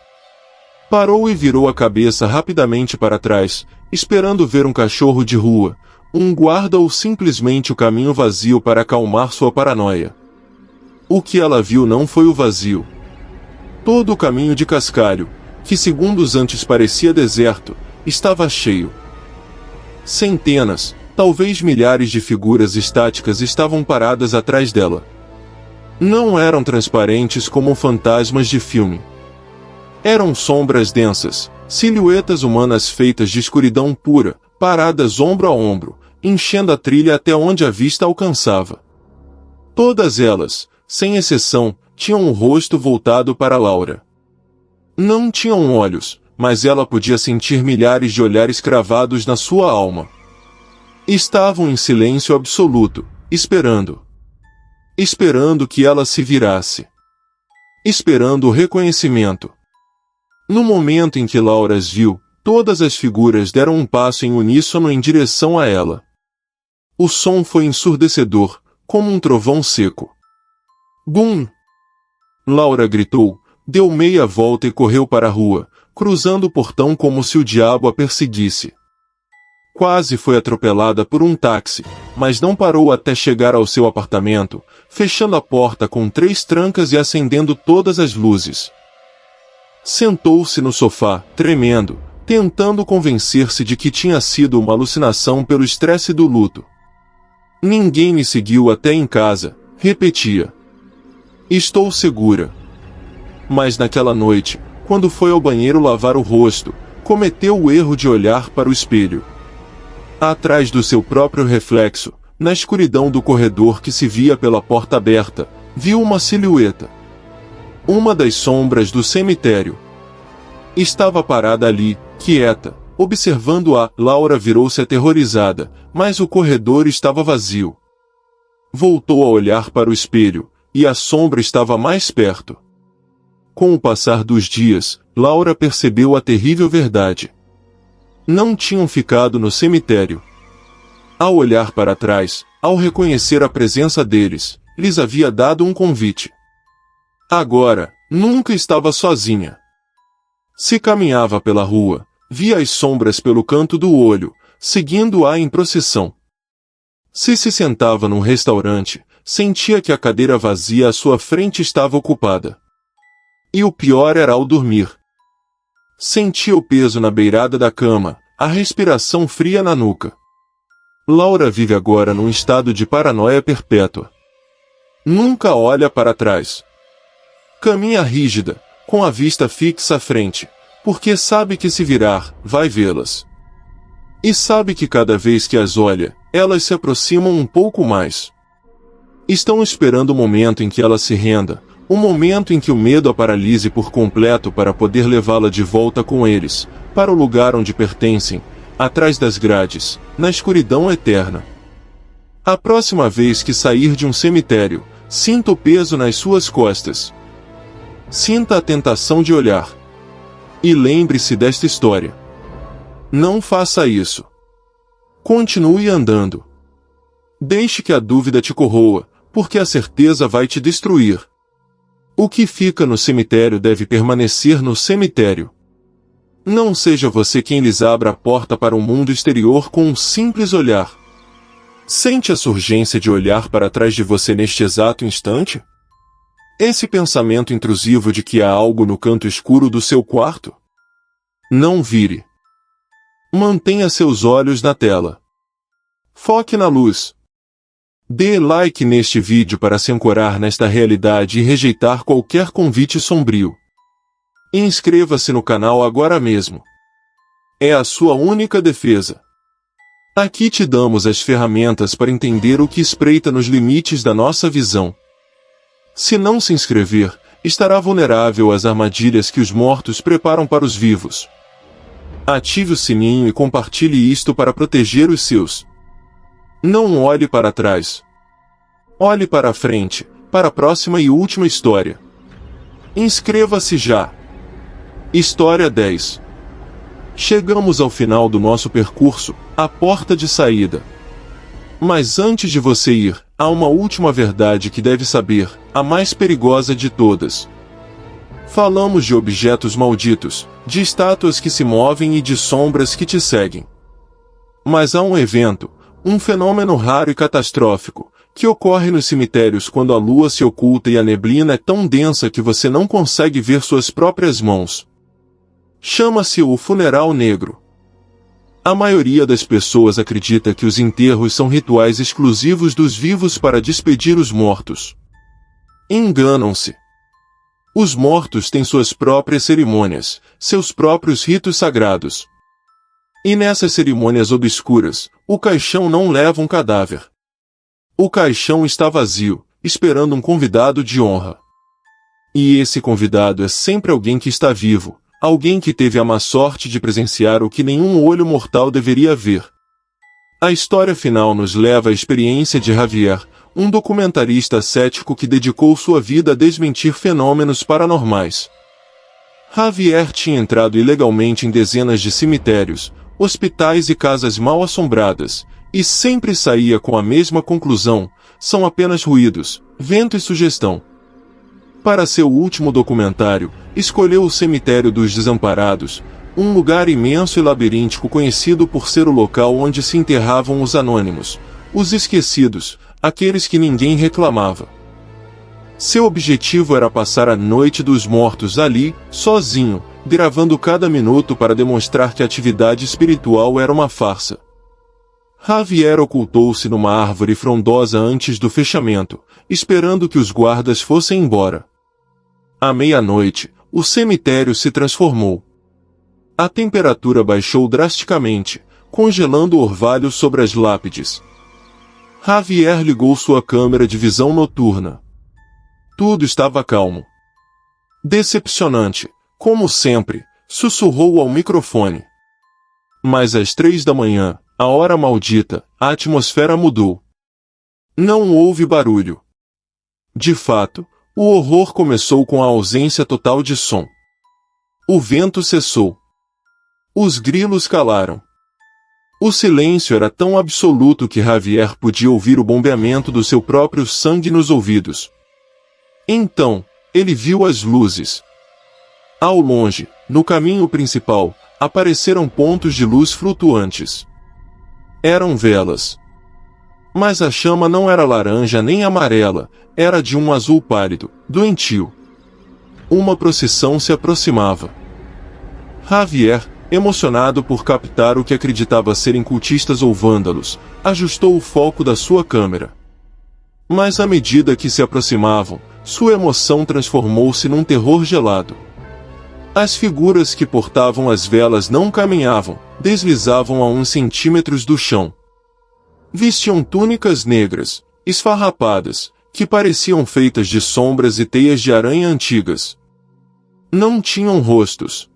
Parou e virou a cabeça rapidamente para trás, esperando ver um cachorro de rua, um guarda ou simplesmente o caminho vazio para acalmar sua paranoia. O que ela viu não foi o vazio. Todo o caminho de cascalho, que segundos antes parecia deserto, estava cheio. Centenas, talvez milhares de figuras estáticas estavam paradas atrás dela. Não eram transparentes como fantasmas de filme. Eram sombras densas, silhuetas humanas feitas de escuridão pura, paradas ombro a ombro, enchendo a trilha até onde a vista alcançava. Todas elas, sem exceção, tinham o rosto voltado para Laura. Não tinham olhos, mas ela podia sentir milhares de olhares cravados na sua alma. Estavam em silêncio absoluto, esperando. Esperando que ela se virasse. Esperando o reconhecimento. No momento em que Laura as viu, todas as figuras deram um passo em uníssono em direção a ela. O som foi ensurdecedor, como um trovão seco. Bum! Laura gritou, deu meia volta e correu para a rua, cruzando o portão como se o diabo a perseguisse. Quase foi atropelada por um táxi, mas não parou até chegar ao seu apartamento, fechando a porta com 3 trancas e acendendo todas as luzes. Sentou-se no sofá, tremendo, tentando convencer-se de que tinha sido uma alucinação pelo estresse do luto. Ninguém me seguiu até em casa, repetia. Estou segura. Mas naquela noite, quando foi ao banheiro lavar o rosto, cometeu o erro de olhar para o espelho. Atrás do seu próprio reflexo, na escuridão do corredor que se via pela porta aberta, viu uma silhueta. Uma das sombras do cemitério. Estava parada ali, quieta, observando-a. Laura virou-se aterrorizada, mas o corredor estava vazio. Voltou a olhar para o espelho, e a sombra estava mais perto. Com o passar dos dias, Laura percebeu a terrível verdade. Não tinham ficado no cemitério. Ao olhar para trás, ao reconhecer a presença deles, lhes havia dado um convite. Agora, nunca estava sozinha. Se caminhava pela rua, via as sombras pelo canto do olho, seguindo-a em procissão. Se sentava num restaurante, sentia que a cadeira vazia à sua frente estava ocupada. E o pior era ao dormir. Sentia o peso na beirada da cama, a respiração fria na nuca. Laura vive agora num estado de paranoia perpétua. Nunca olha para trás. Caminha rígida, com a vista fixa à frente, porque sabe que se virar, vai vê-las. E sabe que cada vez que as olha, elas se aproximam um pouco mais. Estão esperando o momento em que ela se renda, o momento em que o medo a paralise por completo para poder levá-la de volta com eles, para o lugar onde pertencem, atrás das grades, na escuridão eterna. A próxima vez que sair de um cemitério, sinta o peso nas suas costas. Sinta a tentação de olhar. E lembre-se desta história. Não faça isso. Continue andando. Deixe que a dúvida te corroa, porque a certeza vai te destruir. O que fica no cemitério deve permanecer no cemitério. Não seja você quem lhes abra a porta para o mundo exterior com um simples olhar. Sente essa urgência de olhar para trás de você neste exato instante? Esse pensamento intrusivo de que há algo no canto escuro do seu quarto? Não vire. Mantenha seus olhos na tela. Foque na luz. Dê like neste vídeo para se ancorar nesta realidade e rejeitar qualquer convite sombrio. Inscreva-se no canal agora mesmo. É a sua única defesa. Aqui te damos as ferramentas para entender o que espreita nos limites da nossa visão. Se não se inscrever, estará vulnerável às armadilhas que os mortos preparam para os vivos. Ative o sininho e compartilhe isto para proteger os seus. Não olhe para trás. Olhe para a frente, para a próxima e última história. Inscreva-se já. História 10. Chegamos ao final do nosso percurso, a porta de saída. Mas antes de você ir, há uma última verdade que deve saber, a mais perigosa de todas. Falamos de objetos malditos, de estátuas que se movem e de sombras que te seguem. Mas há um evento, um fenômeno raro e catastrófico, que ocorre nos cemitérios quando a lua se oculta e a neblina é tão densa que você não consegue ver suas próprias mãos. Chama-se o funeral negro. A maioria das pessoas acredita que os enterros são rituais exclusivos dos vivos para despedir os mortos. Enganam-se. Os mortos têm suas próprias cerimônias, seus próprios ritos sagrados. E nessas cerimônias obscuras, o caixão não leva um cadáver. O caixão está vazio, esperando um convidado de honra. E esse convidado é sempre alguém que está vivo, alguém que teve a má sorte de presenciar o que nenhum olho mortal deveria ver. A história final nos leva à experiência de Javier, um documentarista cético que dedicou sua vida a desmentir fenômenos paranormais. Javier tinha entrado ilegalmente em dezenas de cemitérios, hospitais e casas mal assombradas, e sempre saía com a mesma conclusão: são apenas ruídos, vento e sugestão. Para seu último documentário, escolheu o Cemitério dos Desamparados, um lugar imenso e labiríntico conhecido por ser o local onde se enterravam os anônimos, os esquecidos, aqueles que ninguém reclamava. Seu objetivo era passar a noite dos mortos ali, sozinho, gravando cada minuto para demonstrar que a atividade espiritual era uma farsa. Javier ocultou-se numa árvore frondosa antes do fechamento, esperando que os guardas fossem embora. À meia-noite, o cemitério se transformou. A temperatura baixou drasticamente, congelando o orvalho sobre as lápides. Javier ligou sua câmera de visão noturna. Tudo estava calmo. Decepcionante, como sempre, sussurrou ao microfone. Mas às 3 da manhã, a hora maldita, a atmosfera mudou. Não houve barulho. De fato, o horror começou com a ausência total de som. O vento cessou. Os grilos calaram. O silêncio era tão absoluto que Javier podia ouvir o bombeamento do seu próprio sangue nos ouvidos. Então, ele viu as luzes. Ao longe, no caminho principal, apareceram pontos de luz flutuantes. Eram velas. Mas a chama não era laranja nem amarela, era de um azul pálido, doentio. Uma procissão se aproximava. Javier, emocionado por captar o que acreditava serem cultistas ou vândalos, ajustou o foco da sua câmera. Mas à medida que se aproximavam, sua emoção transformou-se num terror gelado. As figuras que portavam as velas não caminhavam, deslizavam a uns centímetros do chão. Vestiam túnicas negras, esfarrapadas, que pareciam feitas de sombras e teias de aranha antigas. Não tinham rostos.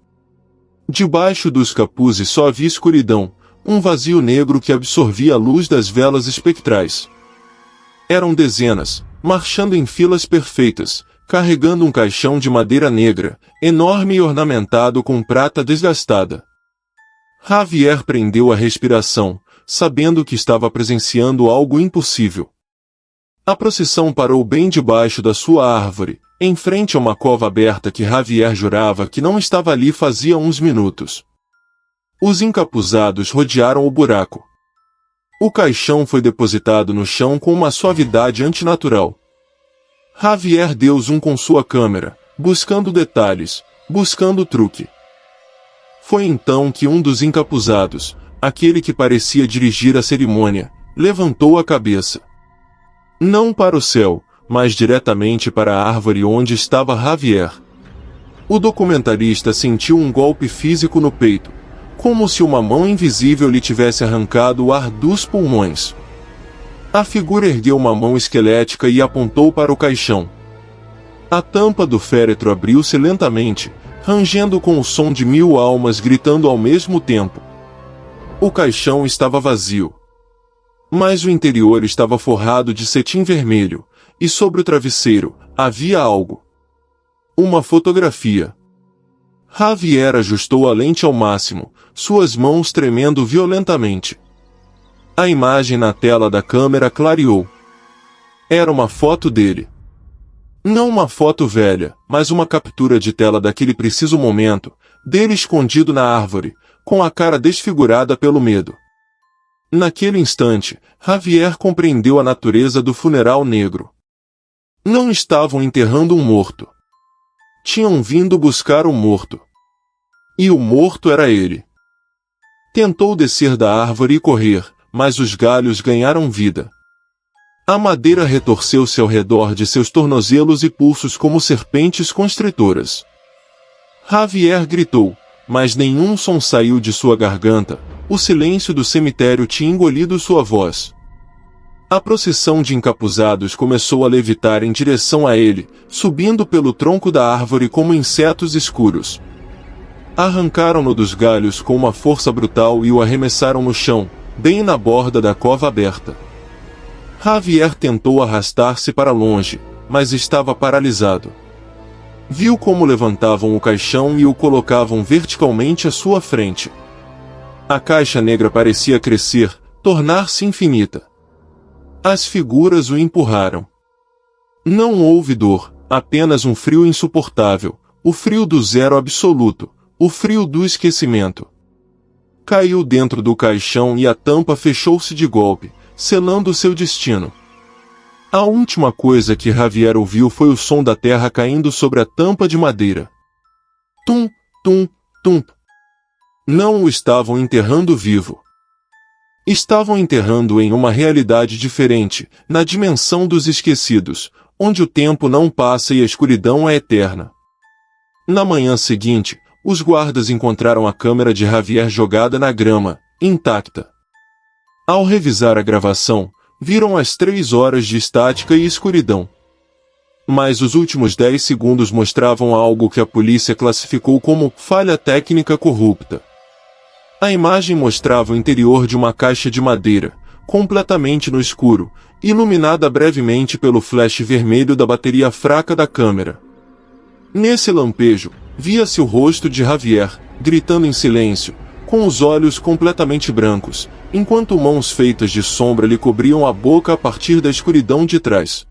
Debaixo dos capuzes só havia escuridão, um vazio negro que absorvia a luz das velas espectrais. Eram dezenas, marchando em filas perfeitas, carregando um caixão de madeira negra, enorme e ornamentado com prata desgastada. Javier prendeu a respiração, sabendo que estava presenciando algo impossível. A procissão parou bem debaixo da sua árvore, em frente a uma cova aberta que Javier jurava que não estava ali fazia uns minutos. Os encapuzados rodearam o buraco. O caixão foi depositado no chão com uma suavidade antinatural. Javier deu zoom com sua câmera, buscando detalhes, buscando truque. Foi então que um dos encapuzados, aquele que parecia dirigir a cerimônia, levantou a cabeça. Não para o céu, mas diretamente para a árvore onde estava Javier. O documentarista sentiu um golpe físico no peito, como se uma mão invisível lhe tivesse arrancado o ar dos pulmões. A figura ergueu uma mão esquelética e apontou para o caixão. A tampa do féretro abriu-se lentamente, rangendo com o som de 1000 almas gritando ao mesmo tempo. O caixão estava vazio. Mas o interior estava forrado de cetim vermelho, e sobre o travesseiro, havia algo. Uma fotografia. Javier ajustou a lente ao máximo, suas mãos tremendo violentamente. A imagem na tela da câmera clareou. Era uma foto dele. Não uma foto velha, mas uma captura de tela daquele preciso momento, dele escondido na árvore, com a cara desfigurada pelo medo. Naquele instante, Javier compreendeu a natureza do funeral negro. Não estavam enterrando um morto. Tinham vindo buscar o morto. E o morto era ele. Tentou descer da árvore e correr, mas os galhos ganharam vida. A madeira retorceu-se ao redor de seus tornozelos e pulsos como serpentes constritoras. Javier gritou, mas nenhum som saiu de sua garganta, o silêncio do cemitério tinha engolido sua voz. A procissão de encapuzados começou a levitar em direção a ele, subindo pelo tronco da árvore como insetos escuros. Arrancaram-no dos galhos com uma força brutal e o arremessaram no chão, bem na borda da cova aberta. Javier tentou arrastar-se para longe, mas estava paralisado. Viu como levantavam o caixão e o colocavam verticalmente à sua frente. A caixa negra parecia crescer, tornar-se infinita. As figuras o empurraram. Não houve dor, apenas um frio insuportável, o frio do zero absoluto, o frio do esquecimento. Caiu dentro do caixão e a tampa fechou-se de golpe, selando seu destino. A última coisa que Javier ouviu foi o som da terra caindo sobre a tampa de madeira. Tum, tum, tum. Não o estavam enterrando vivo. Estavam enterrando em uma realidade diferente, na dimensão dos esquecidos, onde o tempo não passa e a escuridão é eterna. Na manhã seguinte, os guardas encontraram a câmera de Javier jogada na grama, intacta. Ao revisar a gravação, viram as 3 horas de estática e escuridão. Mas os últimos 10 segundos mostravam algo que a polícia classificou como falha técnica corrupta. A imagem mostrava o interior de uma caixa de madeira, completamente no escuro, iluminada brevemente pelo flash vermelho da bateria fraca da câmera. Nesse lampejo, via-se o rosto de Javier, gritando em silêncio, com os olhos completamente brancos, enquanto mãos feitas de sombra lhe cobriam a boca a partir da escuridão de trás.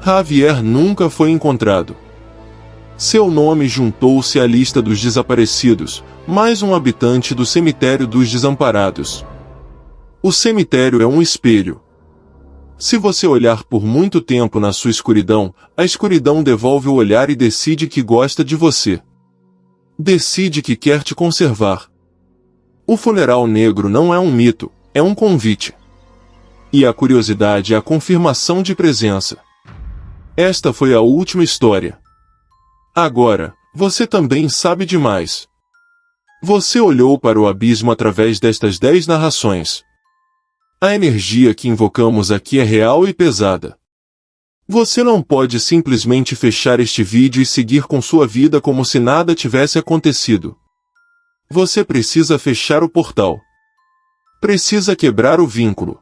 Javier nunca foi encontrado. Seu nome juntou-se à lista dos desaparecidos, mais um habitante do cemitério dos desamparados. O cemitério é um espelho. Se você olhar por muito tempo na sua escuridão, a escuridão devolve o olhar e decide que gosta de você. Decide que quer te conservar. O funeral negro não é um mito, é um convite. E a curiosidade é a confirmação de presença. Esta foi a última história. Agora, você também sabe demais. Você olhou para o abismo através destas 10 narrações. A energia que invocamos aqui é real e pesada. Você não pode simplesmente fechar este vídeo e seguir com sua vida como se nada tivesse acontecido. Você precisa fechar o portal. Precisa quebrar o vínculo.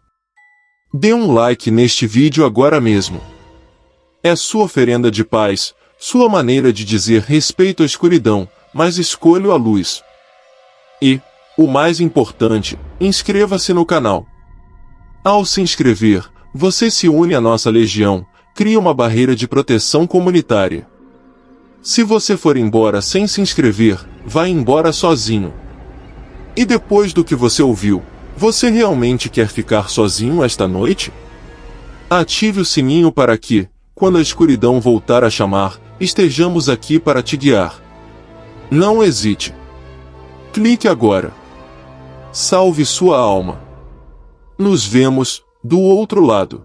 Dê um like neste vídeo agora mesmo. É sua oferenda de paz, sua maneira de dizer respeito à escuridão, mas escolho a luz. E, o mais importante, inscreva-se no canal. Ao se inscrever, você se une à nossa legião, cria uma barreira de proteção comunitária. Se você for embora sem se inscrever, vai embora sozinho. E depois do que você ouviu, você realmente quer ficar sozinho esta noite? Ative o sininho para que, quando a escuridão voltar a chamar, estejamos aqui para te guiar. Não hesite. Clique agora. Salve sua alma. Nos vemos do outro lado.